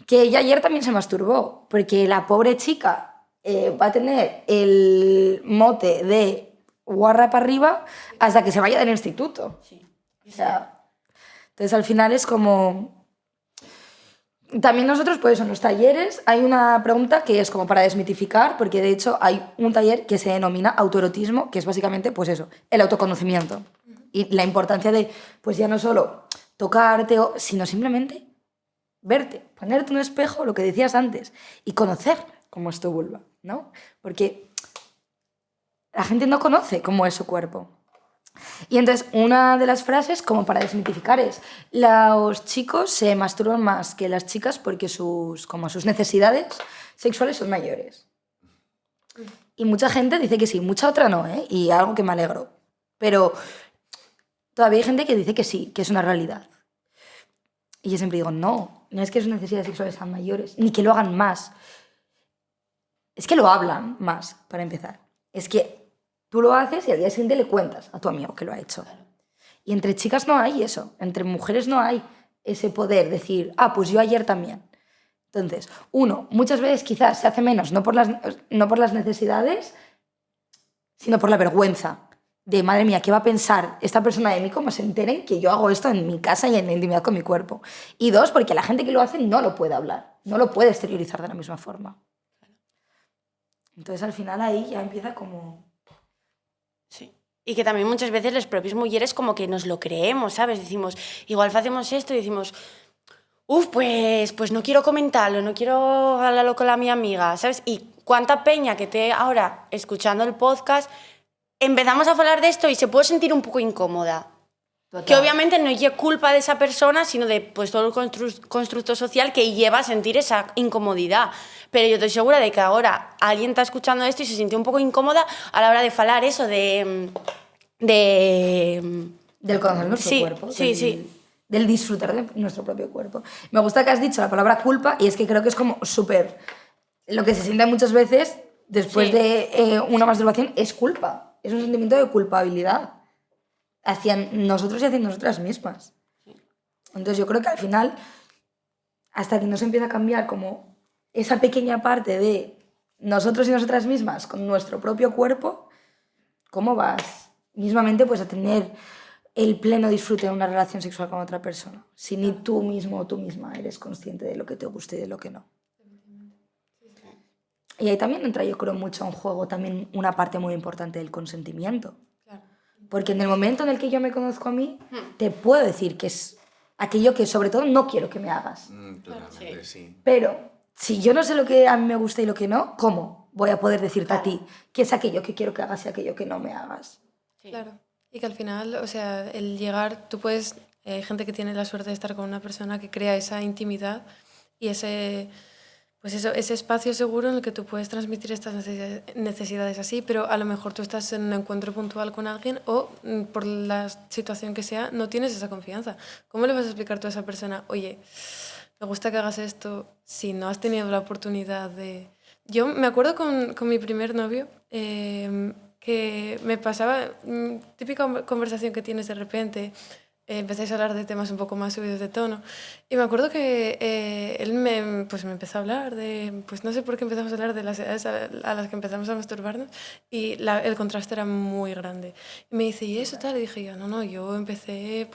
que ella ayer también se masturbó, porque la pobre chica va a tener el mote de guarra para arriba hasta que se vaya del instituto.
Sí.
O sea, entonces al final es como... también nosotros, por eso, en los talleres hay una pregunta que es como para desmitificar, porque de hecho hay un taller que se denomina autoerotismo, que es básicamente, pues eso, el autoconocimiento. Y la importancia de, pues ya no solo tocarte, sino simplemente verte, ponerte un espejo, lo que decías antes, y conocer cómo es tu vulva, ¿no? Porque la gente no conoce cómo es su cuerpo. Y entonces una de las frases, como para desmitificar, es: los chicos se masturban más que las chicas porque sus necesidades sexuales son mayores. Y mucha gente dice que sí, mucha otra no, ¿eh? Y algo que me alegro. Pero todavía hay gente que dice que sí, que es una realidad. Y yo siempre digo, no es que sus necesidades sexuales sean mayores, ni que lo hagan más. Es que lo hablan más, para empezar. Es que tú lo haces y al día siguiente le cuentas a tu amigo que lo ha hecho. Y entre chicas no hay eso, entre mujeres no hay ese poder, decir, pues yo ayer también. Entonces, muchas veces quizás se hace menos, no por las necesidades, sino por la vergüenza de, madre mía, ¿qué va a pensar esta persona de mí como se enteren que yo hago esto en mi casa y en la intimidad con mi cuerpo? Y 2, porque la gente que lo hace no lo puede hablar, no lo puede exteriorizar de la misma forma. Entonces, al final ahí ya empieza como...
Sí. Y que también muchas veces las propias mujeres como que nos lo creemos, ¿sabes? Decimos, igual hacemos esto y decimos, pues no quiero comentarlo, no quiero hablarlo con mi amiga, ¿sabes? Y cuánta peña que te ahora, escuchando el podcast, empezamos a hablar de esto y se puede sentir un poco incómoda. Total. Que obviamente no es culpa de esa persona, sino de pues, todo el constructo social que lleva a sentir esa incomodidad. Pero yo estoy segura de que ahora alguien está escuchando esto y se siente un poco incómoda a la hora de hablar eso
del conocer nuestro cuerpo.
Sí.
Del disfrutar de nuestro propio cuerpo. Me gusta que has dicho la palabra culpa y es que creo que es como súper... Lo que se siente muchas veces después de una masturbación es culpa. Es un sentimiento de culpabilidad hacia nosotros y hacia nosotras mismas. Entonces yo creo que al final, hasta que no se empieza a cambiar como esa pequeña parte de nosotros y nosotras mismas con nuestro propio cuerpo, ¿cómo vas mismamente pues, a tener el pleno disfrute de una relación sexual con otra persona? Si ni tú mismo o tú misma eres consciente de lo que te gusta y de lo que no. Y ahí también entra, yo creo, mucho en juego también una parte muy importante del consentimiento. Porque en el momento en el que yo me conozco a mí, te puedo decir que es aquello que sobre todo no quiero que me hagas.
Totalmente, sí.
Pero si yo no sé lo que a mí me gusta y lo que no, ¿cómo voy a poder decirte a ti qué es aquello que quiero que hagas y aquello que no me hagas?
Sí. Claro. Y que al final, o sea, el llegar, tú puedes... Hay gente que tiene la suerte de estar con una persona que crea esa intimidad y ese espacio seguro en el que tú puedes transmitir estas necesidades así, pero a lo mejor tú estás en un encuentro puntual con alguien o por la situación que sea no tienes esa confianza. ¿Cómo le vas a explicar tú a esa persona, oye, me gusta que hagas esto si no has tenido la oportunidad de...? Yo me acuerdo con mi primer novio que me pasaba, típica conversación que tienes de repente, empezáis a hablar de temas un poco más subidos de tono. Y me acuerdo que él me empezó a hablar de... Pues no sé por qué empezamos a hablar de las edades a las que empezamos a masturbarnos y el contraste era muy grande. Y me dice, ¿y eso tal? Y dije yo, no, yo empecé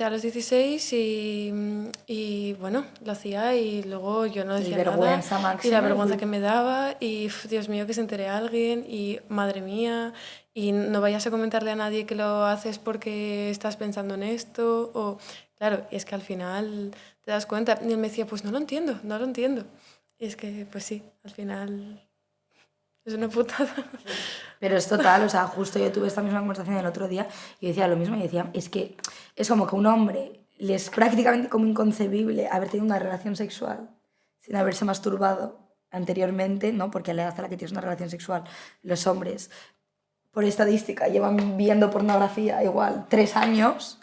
a los 16 y bueno, lo hacía y luego yo no decía nada. Y la vergüenza que me daba y, Dios mío, que se entere a alguien y, madre mía... Y no vayas a comentarle a nadie que lo haces porque estás pensando en esto. O, claro, y es que al final te das cuenta. Y él me decía, pues no lo entiendo. Y es que, pues sí, al final es una putada.
Pero es total, o sea, justo yo tuve esta misma conversación el otro día y decía lo mismo. Y decía, es que es como que a un hombre le es prácticamente como inconcebible haber tenido una relación sexual sin haberse masturbado anteriormente, ¿no? Porque a la edad a la que tienes una relación sexual, los hombres... por estadística, llevan viendo pornografía igual 3 años.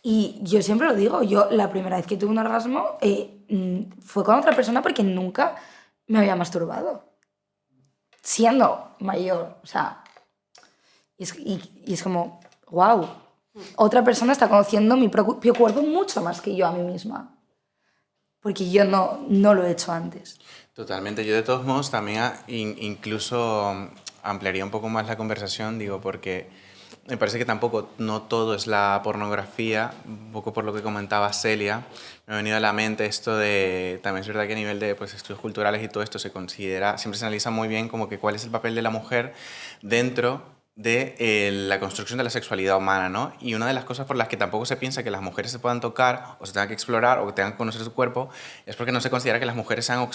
Y yo siempre lo digo, yo la primera vez que tuve un orgasmo fue con otra persona porque nunca me había masturbado. Siendo mayor, o sea... Y es como, wow, otra persona está conociendo mi propio cuerpo mucho más que yo a mí misma. Porque yo no lo he hecho antes.
Totalmente. Yo de todos modos también incluso... ampliaría un poco más la conversación, digo, porque me parece que tampoco no todo es la pornografía, un poco por lo que comentaba Celia, me ha venido a la mente esto de, también es verdad que a nivel de pues, estudios culturales y todo esto se considera, siempre se analiza muy bien como que cuál es el papel de la mujer dentro de la construcción de la sexualidad humana, ¿no? Y una de las cosas por las que tampoco se piensa que las mujeres se puedan tocar o se tengan que explorar o que tengan que conocer su cuerpo es porque no se considera que las mujeres sean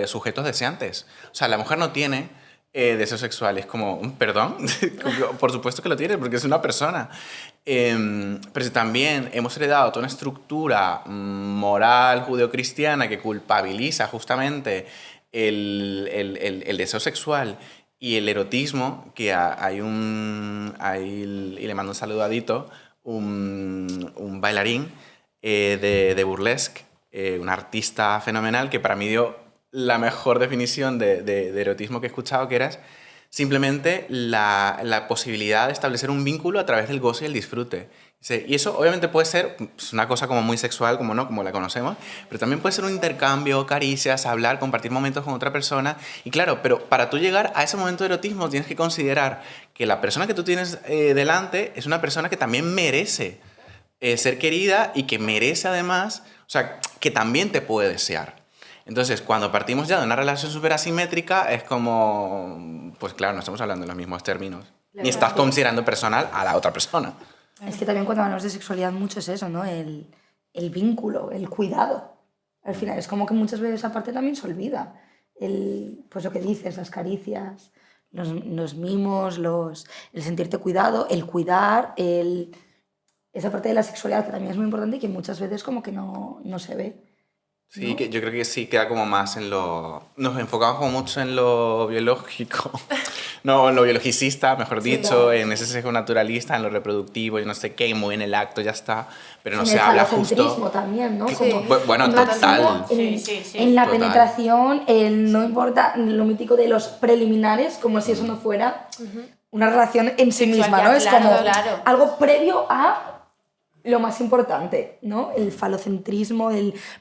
sujetos deseantes. O sea, la mujer no tiene deseos sexuales, como, perdón, por supuesto que lo tiene, porque es una persona. Pero si también hemos heredado toda una estructura moral judeocristiana que culpabiliza justamente el deseo sexual y el erotismo, que hay y le mando un saludo a Dito, un bailarín de burlesque, un artista fenomenal que para mí dio la mejor definición de erotismo que he escuchado, que era simplemente la posibilidad de establecer un vínculo a través del gozo y el disfrute. Y eso obviamente puede ser una cosa como muy sexual, como no, como la conocemos, pero también puede ser un intercambio, caricias, hablar, compartir momentos con otra persona. Y claro, pero para tú llegar a ese momento de erotismo tienes que considerar que la persona que tú tienes delante es una persona que también merece ser querida y que merece además, o sea, que también te puede desear. Entonces, cuando partimos ya de una relación súper asimétrica, es como, pues claro, no estamos hablando en los mismos términos. Ni estás considerando personal a la otra persona.
Es que también cuando hablamos de sexualidad mucho es eso, ¿no? El vínculo, el cuidado. Al final es como que muchas veces esa parte también se olvida. Pues lo que dices, las caricias, los mimos, el sentirte cuidado, el cuidar, esa parte de la sexualidad que también es muy importante y que muchas veces como que no se ve.
Sí,
¿no?
que yo creo que sí queda como más en lo... Nos enfocamos como mucho en lo biológico, no, en lo biologicista, mejor dicho,
claro.
En ese sesgo naturalista, en lo reproductivo, y no sé qué, muy en el acto, ya está, pero no
En
se
el
habla
falocentrismo
justo...
también, ¿no?
Sí.
Como
Bueno,
máximo
total.
en la
Total.
penetración, no importa lo mítico de los preliminares, como si eso no fuera una relación en sí misma, ¿no? Es
Claro,
como
claro.
algo previo a lo más importante, ¿no? El falocentrismo,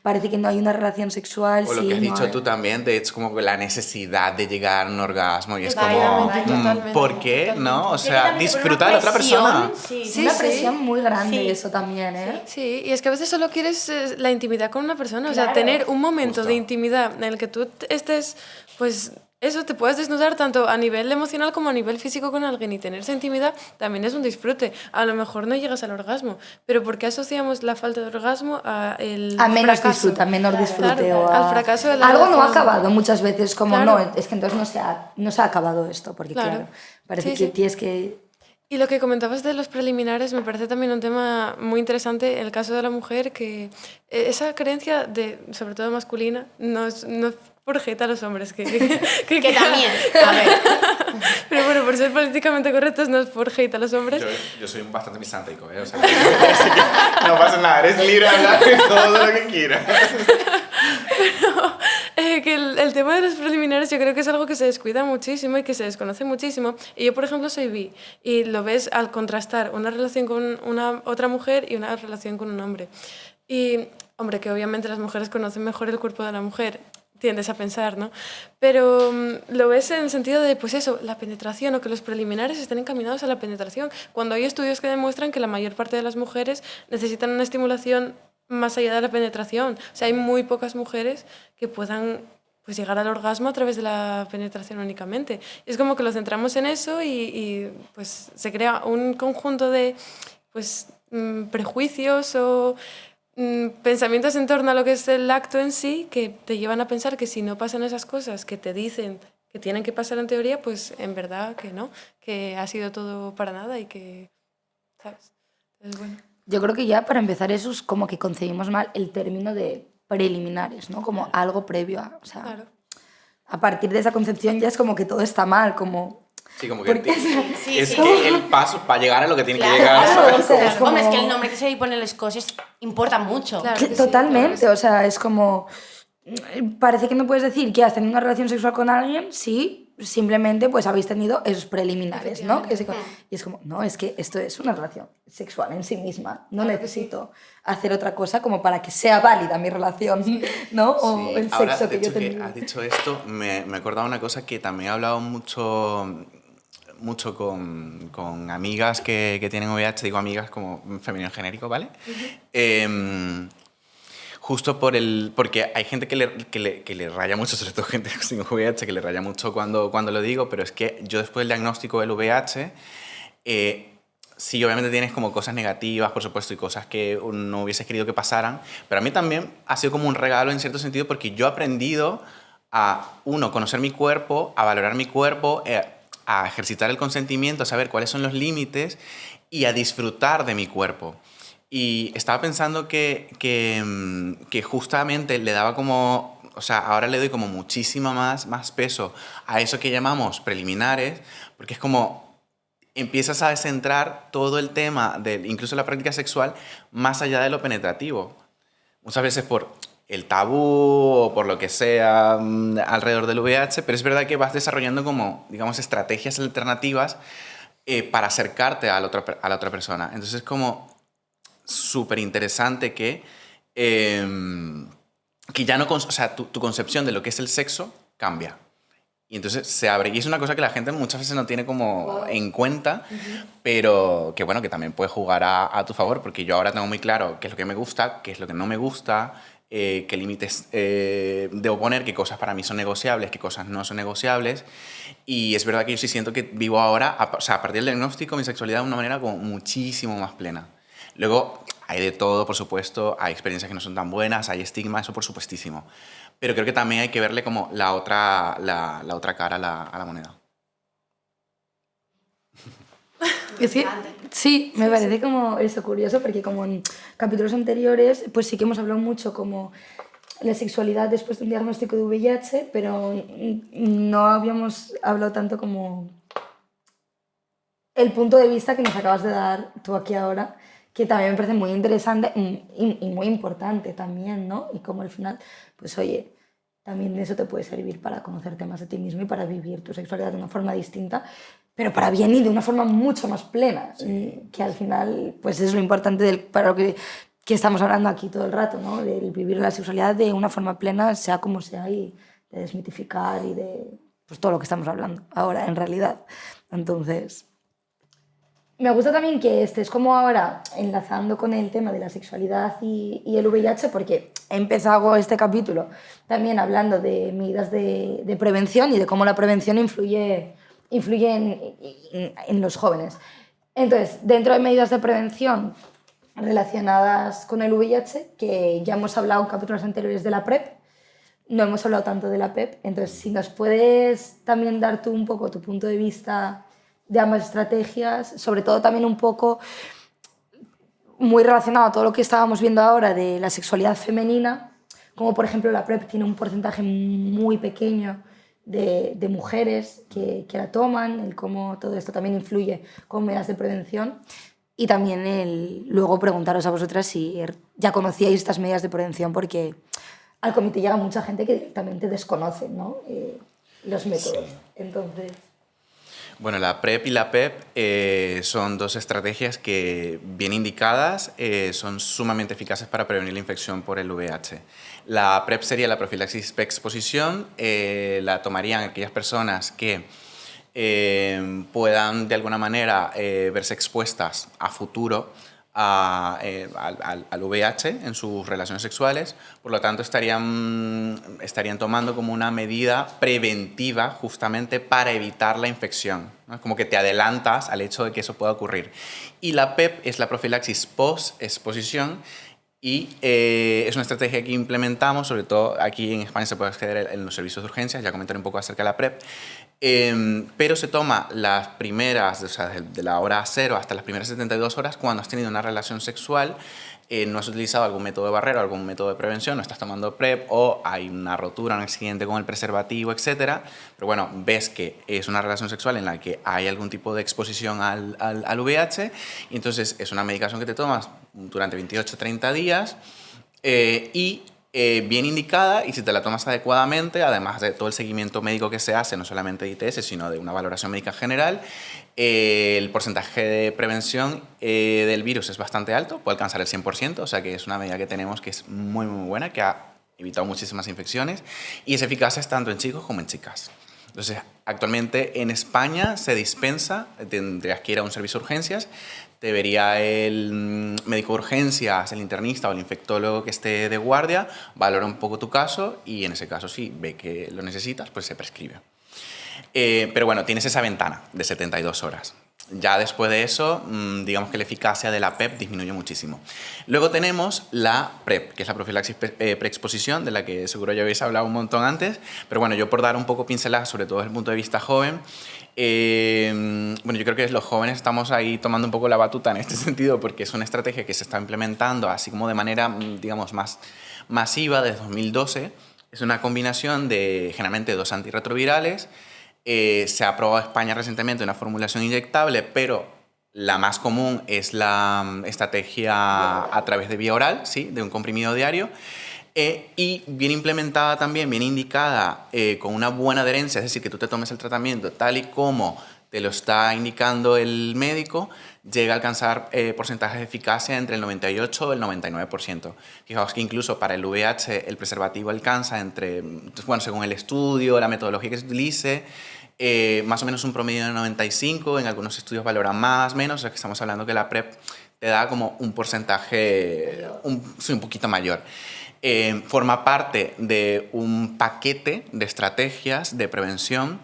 parece que no hay una relación sexual.
O lo
sí,
que has
no
dicho
hay-
tú también, de hecho, como que la necesidad de llegar a un orgasmo, y es como,
Totalmente,
¿por qué?
totalmente.
¿No? O
Sí, que
sea,
también te pone
disfrutar de
una
otra persona.
presión,
Es
sí.
una
Sí,
presión
sí.
muy grande
Sí.
eso también, ¿eh?
Sí, y es que a veces solo quieres la intimidad con una persona, o sea,
Claro.
tener un momento
Justo.
de intimidad en el que tú estés, pues eso, te puedas desnudar tanto a nivel emocional como a nivel físico con alguien y tener esa intimidad también es un disfrute. A lo mejor no llegas al orgasmo, pero ¿por qué asociamos la falta de orgasmo a el
A menos
fracaso?
disfrute, a menor disfrute.
Claro,
o a...
al fracaso de la
Algo no ha
relación.
acabado muchas veces, como
Claro.
no, es que entonces no se ha acabado esto, porque
Claro.
claro, parece
Sí,
que
sí.
tienes que...
Y lo que comentabas de los preliminares me parece también un tema muy interesante, el caso de la mujer, que esa creencia, sobre todo masculina, no es por jeta a los hombres. Que
también, a ver.
Pero bueno, por ser políticamente correctos, no es por hate a los hombres.
Yo soy bastante misántrico, ¿eh? O sea, no pasa nada, eres libre de hablar de todo lo que quieras.
Que el tema de los preliminares yo creo que es algo que se descuida muchísimo y que se desconoce muchísimo. Y yo, por ejemplo, soy bi y lo ves al contrastar una relación con una otra mujer y una relación con un hombre. Y, hombre, que obviamente las mujeres conocen mejor el cuerpo de la mujer, tiendes a pensar, ¿no? Pero lo ves en el sentido de, pues eso, la penetración o que los preliminares estén encaminados a la penetración. Cuando hay estudios que demuestran que la mayor parte de las mujeres necesitan una estimulación más allá de la penetración. O sea, hay muy pocas mujeres que puedan pues, llegar al orgasmo a través de la penetración únicamente. Es como que lo centramos en eso y pues se crea un conjunto de pues, prejuicios o pensamientos en torno a lo que es el acto en sí que te llevan a pensar que si no pasan esas cosas que te dicen que tienen que pasar en teoría, pues en verdad que no, que ha sido todo para nada y que, ¿sabes? Entonces, bueno.
Yo creo que ya para empezar eso es como que concebimos mal el término de preliminares, ¿no? Como algo previo a... O sea,
Claro.
a partir de esa concepción ya es como que todo está mal, como...
Sí, como que
Porque-
es que el paso para llegar a lo que tiene que llegar.
Claro,
¿sabes?
o sea, es como-
Hombre, es que el nombre que se le pone a las cosas importa mucho.
Claro.
Que
que sí,
totalmente,
claro
o sea, es como... Parece que no puedes decir que has tenido una relación sexual con alguien si simplemente pues habéis tenido esos preliminares, ¿no? Y es como, no, es que esto es una relación sexual en sí misma. No
Claro que
necesito hacer otra cosa como para que sea válida mi relación, ¿no? O
Sí.
el
Ahora,
sexo
de
que yo
hecho, que
tengo.
has dicho esto, me he acordado una cosa que también he hablado mucho mucho con amigas que tienen VIH, digo amigas como femenino genérico, ¿vale? Justo porque hay gente que le raya mucho, sobre todo gente sin VIH, que le raya mucho cuando lo digo, pero es que yo después del diagnóstico del VIH, sí, obviamente tienes como cosas negativas, por supuesto, y cosas que no hubieses querido que pasaran, pero a mí también ha sido como un regalo en cierto sentido porque yo he aprendido a, uno, conocer mi cuerpo, a valorar mi cuerpo, a ejercitar el consentimiento, a saber cuáles son los límites y a disfrutar de mi cuerpo. Y estaba pensando que justamente le daba como... O sea, ahora le doy como muchísimo más peso a eso que llamamos preliminares, porque es como empiezas a descentrar todo el tema, incluso la práctica sexual, más allá de lo penetrativo. Muchas veces por el tabú o por lo que sea alrededor del VIH, pero es verdad que vas desarrollando como, digamos, estrategias alternativas para acercarte a la otra persona. Entonces es como súper interesante que ya no... O sea, tu concepción de lo que es el sexo cambia. Y entonces se abre. Y es una cosa que la gente muchas veces no tiene como en cuenta, pero que bueno, que también puede jugar a tu favor, porque yo ahora tengo muy claro qué es lo que me gusta, qué es lo que no me gusta, qué límites debo poner, qué cosas para mí son negociables, qué cosas no son negociables. Y es verdad que yo sí siento que vivo ahora, o sea, a partir del diagnóstico, mi sexualidad de una manera como muchísimo más plena. Luego hay de todo, por supuesto, hay experiencias que no son tan buenas, hay estigma, eso por supuestísimo. Pero creo que también hay que verle como la otra cara a la moneda.
Es que, sí, me parece como eso curioso, porque como en capítulos anteriores, pues sí que hemos hablado mucho como la sexualidad después de un diagnóstico de VIH, pero no habíamos hablado tanto como el punto de vista que nos acabas de dar tú aquí ahora, que también me parece muy interesante y muy importante también, ¿no? Y como al final, pues oye, también eso te puede servir para conocerte más de ti mismo y para vivir tu sexualidad de una forma distinta, pero para bien y de una forma mucho más plena, sí. Que al final, pues es lo importante para lo que estamos hablando aquí todo el rato, ¿no? De vivir la sexualidad de una forma plena, sea como sea, y de desmitificar y de pues, todo lo que estamos hablando ahora, en realidad. Entonces... Me gusta también que estés como ahora enlazando con el tema de la sexualidad y el VIH, porque he empezado este capítulo también hablando de medidas de prevención y de cómo la prevención influye en los jóvenes. Entonces, dentro de medidas de prevención relacionadas con el VIH, que ya hemos hablado en capítulos anteriores de la PrEP, no hemos hablado tanto de la PrEP, entonces si nos puedes también dar tú un poco tu punto de vista de ambas estrategias, sobre todo también un poco muy relacionado a todo lo que estábamos viendo ahora de la sexualidad femenina, como por ejemplo la PrEP tiene un porcentaje muy pequeño de mujeres que la toman, el cómo todo esto también influye con medidas de prevención, y también luego preguntaros a vosotras si ya conocíais estas medidas de prevención, porque al comité llega mucha gente que directamente desconoce, ¿no? Los métodos. Sí. Entonces...
Bueno, la PrEP y la PEP son dos estrategias que, bien indicadas, son sumamente eficaces para prevenir la infección por el VIH. La PrEP sería la profilaxis pre-exposición, la tomarían aquellas personas que puedan de alguna manera verse expuestas a futuro al VIH en sus relaciones sexuales, por lo tanto estarían tomando como una medida preventiva justamente para evitar la infección, ¿no? Como que te adelantas al hecho de que eso pueda ocurrir. Y la PEP es la profilaxis post-exposición, y es una estrategia que implementamos, sobre todo aquí en España se puede acceder en los servicios de urgencias, ya comentaré un poco acerca de la PrEP, pero se toma las primeras, o sea, de la hora 0 hasta las primeras 72 horas cuando has tenido una relación sexual, no has utilizado algún método de barrera, algún método de prevención, no estás tomando PrEP o hay una rotura, un accidente con el preservativo, etc. Pero bueno, ves que es una relación sexual en la que hay algún tipo de exposición al VIH, y entonces es una medicación que te tomas durante 28-30 días bien indicada, y si te la tomas adecuadamente, además de todo el seguimiento médico que se hace, no solamente de ITS, sino de una valoración médica general, el porcentaje de prevención del virus es bastante alto, puede alcanzar el 100%, o sea que es una medida que tenemos que es muy, muy buena, que ha evitado muchísimas infecciones y es eficaz tanto en chicos como en chicas. Entonces, actualmente en España se dispensa, tendrías que ir a un servicio de urgencias, te vería el médico de urgencias, el internista o el infectólogo que esté de guardia, valora un poco tu caso y en ese caso, si ve que lo necesitas, pues se prescribe. Pero bueno, tienes esa ventana de 72 horas. Ya después de eso, digamos que la eficacia de la PrEP disminuye muchísimo. Luego tenemos la PrEP, que es la profilaxis preexposición, de la que seguro ya habéis hablado un montón antes, pero bueno, yo por dar un poco pinceladas, sobre todo desde el punto de vista joven, bueno, yo creo que los jóvenes estamos ahí tomando un poco la batuta en este sentido, porque es una estrategia que se está implementando así como de manera, digamos, más masiva desde 2012. Es una combinación de generalmente 2 antirretrovirales. Se ha aprobado en España recientemente una formulación inyectable, pero la más común es la estrategia a través de vía oral, ¿sí? De un comprimido diario. Y bien implementada también, bien indicada, con una buena adherencia, es decir, que tú te tomes el tratamiento tal y como te lo está indicando el médico, llega a alcanzar porcentajes de eficacia entre el 98 y el 99%. Fijaos que incluso para el VIH el preservativo alcanza entre, bueno, según el estudio, la metodología que se utilice, más o menos un promedio de 95, en algunos estudios valoran más, menos, o sea que estamos hablando que la PrEP te da como un porcentaje un poquito mayor. Forma parte de un paquete de estrategias de prevención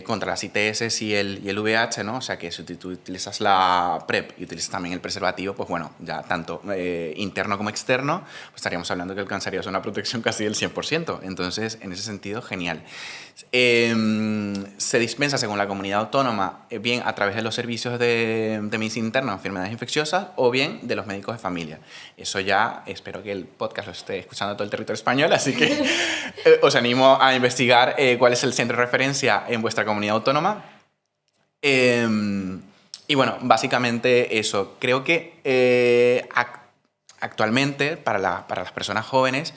contra las ITS y el VIH, ¿no? O sea que si tú utilizas la PrEP y utilizas también el preservativo, pues bueno, ya tanto interno como externo, pues estaríamos hablando que alcanzarías una protección casi del 100%. Entonces, en ese sentido, genial. Se dispensa según la comunidad autónoma, bien a través de los servicios de medicina interna, enfermedades infecciosas, o bien de los médicos de familia. Eso ya, espero que el podcast lo esté escuchando todo el territorio español, así que os animo a investigar cuál es el centro de referencia en vuestra comunidad autónoma. Y bueno, básicamente eso. Creo que actualmente, para las personas jóvenes,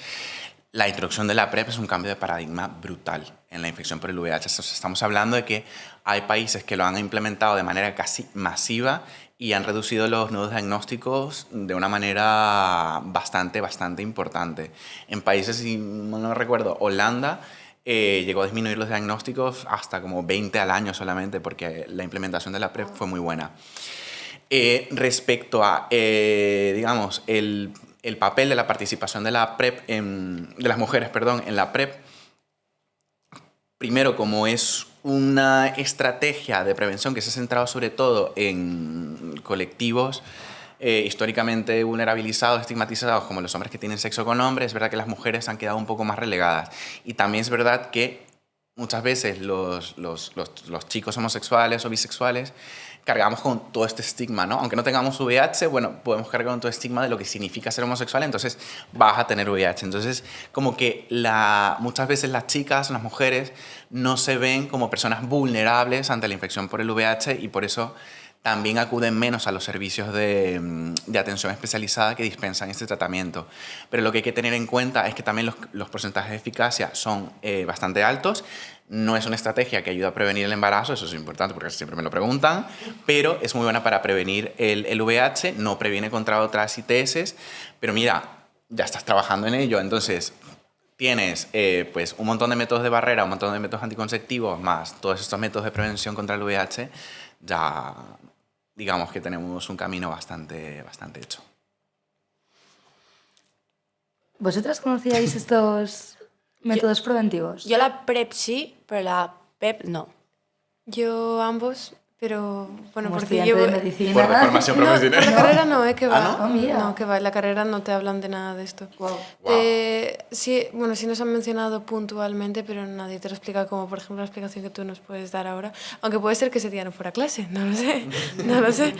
la introducción de la PrEP es un cambio de paradigma brutal en la infección por el VIH. Estamos hablando de que hay países que lo han implementado de manera casi masiva y han reducido los nudos diagnósticos de una manera bastante importante. En países, si no recuerdo, Holanda llegó a disminuir los diagnósticos hasta como 20 al año solamente, porque la implementación de la PrEP fue muy buena. Respecto a, digamos, el papel de la participación de la PrEP de las mujeres, perdón, en la PrEP, primero, como es una estrategia de prevención que se ha centrado sobre todo en colectivos históricamente vulnerabilizados, estigmatizados, como los hombres que tienen sexo con hombres, es verdad que las mujeres han quedado un poco más relegadas. Y también es verdad que muchas veces los chicos homosexuales o bisexuales cargamos con todo este estigma, ¿no? Aunque no tengamos VIH, bueno, podemos cargar con todo el estigma de lo que significa ser homosexual, entonces vas a tener VIH. Entonces, como que muchas veces las chicas, las mujeres, no se ven como personas vulnerables ante la infección por el VIH y por eso también acuden menos a los servicios de atención especializada que dispensan este tratamiento. Pero lo que hay que tener en cuenta es que también los porcentajes de eficacia son bastante altos. No es una estrategia que ayuda a prevenir el embarazo, eso es importante porque siempre me lo preguntan, pero es muy buena para prevenir el VIH, no previene contra otras ITS, pero mira, ya estás trabajando en ello, entonces tienes pues un montón de métodos de barrera, un montón de métodos anticonceptivos, más todos estos métodos de prevención contra el VIH, ya digamos que tenemos un camino bastante hecho.
¿Vosotras conocíais estos métodos preventivos?
Yo la PrEP sí, pero la PEP no.
Yo ambos, pero bueno,
Como
porque
estudiante
llevo...
de medicina.
Por formación
No, por
profesional.
la carrera no, que va.
¿Ah,
no? Mira.
No, que va. En la carrera no te hablan de nada de esto.
Wow.
Sí, bueno, sí nos han mencionado puntualmente, pero nadie te lo explica, como por ejemplo la explicación que tú nos puedes dar ahora. Aunque puede ser que ese día no fuera clase, no lo sé. No lo sé.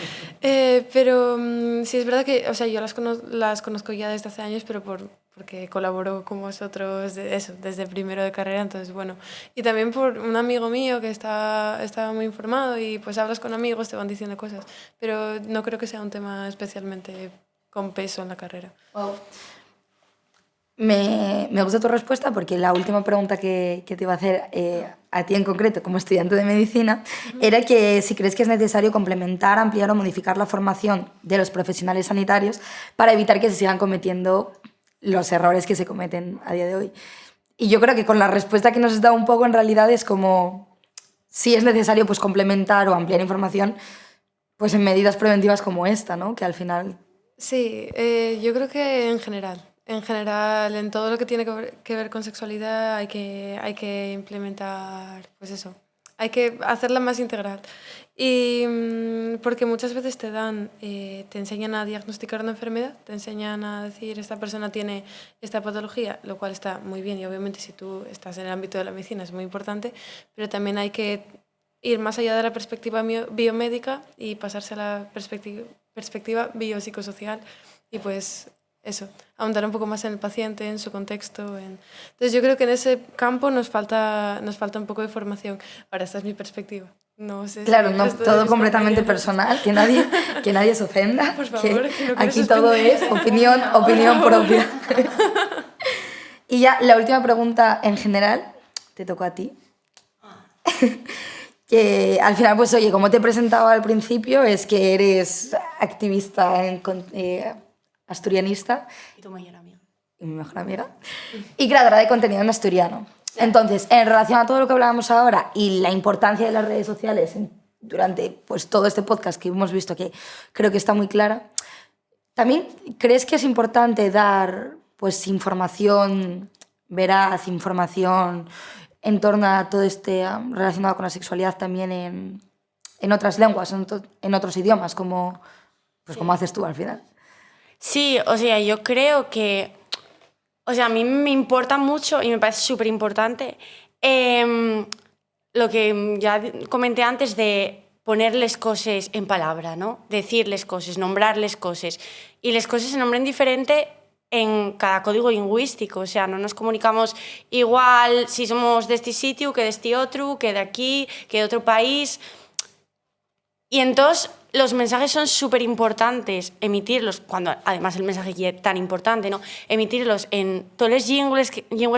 Pero sí es verdad que, o sea, yo las conozco ya desde hace años, pero porque colaboro con vosotros desde primero de carrera, entonces bueno. Y también por un amigo mío que estaba muy informado y pues hablas con amigos, te van diciendo cosas, pero no creo que sea un tema especialmente con peso en la carrera.
Wow. Me gusta tu respuesta porque la última pregunta que te iba a hacer a ti en concreto, como estudiante de medicina, era que si crees que es necesario complementar, ampliar o modificar la formación de los profesionales sanitarios para evitar que se sigan cometiendo los errores que se cometen a día de hoy. Y yo creo que con la respuesta que nos has dado un poco en realidad es como si es necesario pues complementar o ampliar información pues en medidas preventivas como esta, ¿no? Que al final...
Sí, yo creo que en general, en todo lo que tiene que ver con sexualidad hay que implementar, pues eso, hay que hacerla más integral. Y porque muchas veces te enseñan a diagnosticar una enfermedad, te enseñan a decir esta persona tiene esta patología, lo cual está muy bien y obviamente si tú estás en el ámbito de la medicina es muy importante, pero también hay que ir más allá de la perspectiva biomédica y pasarse a la perspectiva biopsicosocial y pues eso, ahondar un poco más en el paciente, en su contexto. Entonces yo creo que en ese campo nos falta un poco de formación. Ahora, esta es mi perspectiva. No sé
Claro,
si
no, todo completamente personal, que nadie se ofenda.
Por favor, que no quiero
aquí todo
suspender.
es opinión propia. Y ya la última pregunta en general, te toca a ti. Que al final, pues oye, como te he presentado al principio, es que eres activista asturianista.
Y tu mayor amiga.
Y mi mejor amiga. Y creadora de contenido en asturiano. Entonces, en relación a todo lo que hablábamos ahora y la importancia de las redes sociales durante pues, todo este podcast que hemos visto que creo que está muy clara, ¿también crees que es importante dar pues, información veraz, información en torno a todo este relacionado con la sexualidad también en otras lenguas, en otros idiomas, como haces tú al final?
Sí, o sea, yo creo que... O sea, a mí me importa mucho y me parece súper importante lo que ya comenté antes de ponerles cosas en palabra, ¿no? Decirles cosas, nombrarles cosas. Y las cosas se nombren diferente en cada código lingüístico. O sea, no nos comunicamos igual si somos de este sitio que de este otro, que de aquí, que de otro país. Y entonces los mensajes son súper importantes emitirlos, cuando además el mensaje es tan importante, ¿no? Emitirlos en todas las lenguas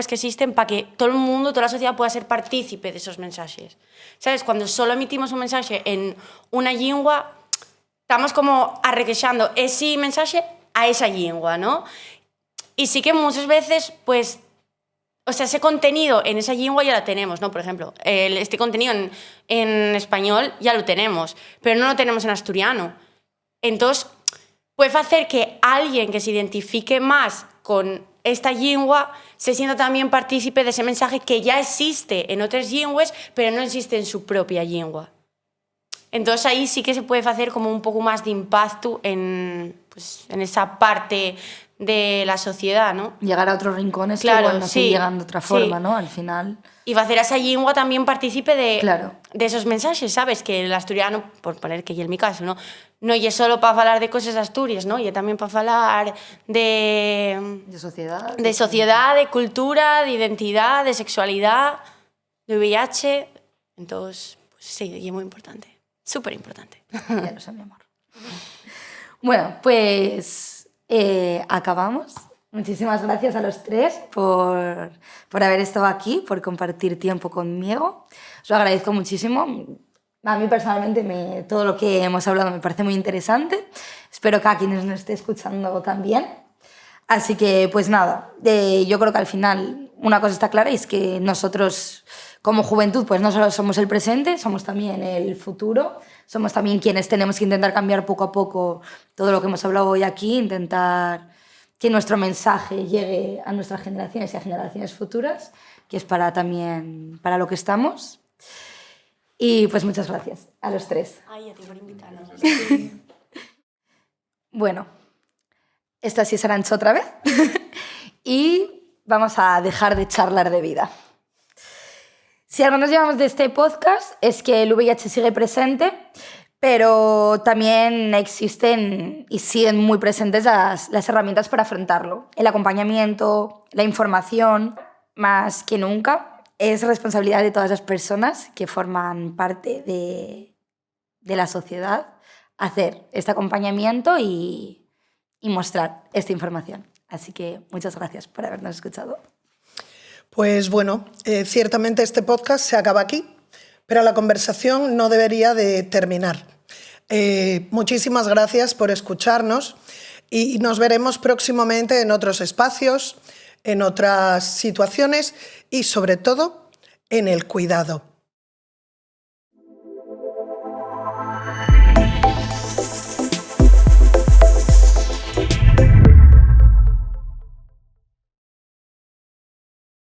que existen para que todo el mundo, toda la sociedad pueda ser partícipe de esos mensajes. ¿Sabes? Cuando solo emitimos un mensaje en una lengua, estamos como arrequechando ese mensaje a esa lengua, ¿no? Y sí que muchas veces, pues, o sea, ese contenido en esa lengua ya lo tenemos, ¿no? Por ejemplo, este contenido en español ya lo tenemos, pero no lo tenemos en asturiano. Entonces, puede hacer que alguien que se identifique más con esta lengua se sienta también partícipe de ese mensaje que ya existe en otras lenguas, pero no existe en su propia lengua. Entonces, ahí sí que se puede hacer como un poco más de impacto en esa parte de la sociedad, ¿no?
Llegar a otros rincones
claro,
que igual no se llegan de otra forma, ¿no? Al final...
Y va a hacer a esa lengua también partícipe
Claro.
de esos mensajes, ¿sabes? Que el asturiano, por poner que es mi caso, no es solo para hablar de cosas de Asturias, ¿no? Y también para hablar
De sociedad.
De sociedad, de cultura, de identidad, de sexualidad, de VIH. Entonces, pues sí, y es muy importante. Súper importante.
Ya lo sé, mi amor. Bueno, pues acabamos. Muchísimas gracias a los tres por haber estado aquí, por compartir tiempo conmigo. Os lo agradezco muchísimo. A mí personalmente todo lo que hemos hablado me parece muy interesante. Espero que a quienes nos esté escuchando también. Así que, pues nada, yo creo que al final una cosa está clara y es que nosotros como juventud pues no solo somos el presente, somos también el futuro, somos también quienes tenemos que intentar cambiar poco a poco todo lo que hemos hablado hoy aquí, intentar que nuestro mensaje llegue a nuestras generaciones y a generaciones futuras, que es también para lo que estamos. Y pues muchas gracias a los tres.
Ay, a ti por invitarnos.
Bueno, esta sí es Arantxa otra vez. Y vamos a dejar de charlar de vida. Si algo nos llevamos de este podcast es que el VIH sigue presente, pero también existen y siguen muy presentes las herramientas para afrontarlo. El acompañamiento, la información, más que nunca, es responsabilidad de todas las personas que forman parte de la sociedad hacer este acompañamiento y mostrar esta información. Así que muchas gracias por habernos escuchado.
Pues bueno, ciertamente este podcast se acaba aquí, pero la conversación no debería de terminar. Muchísimas gracias por escucharnos y nos veremos próximamente en otros espacios en otras situaciones y sobre todo en el cuidado.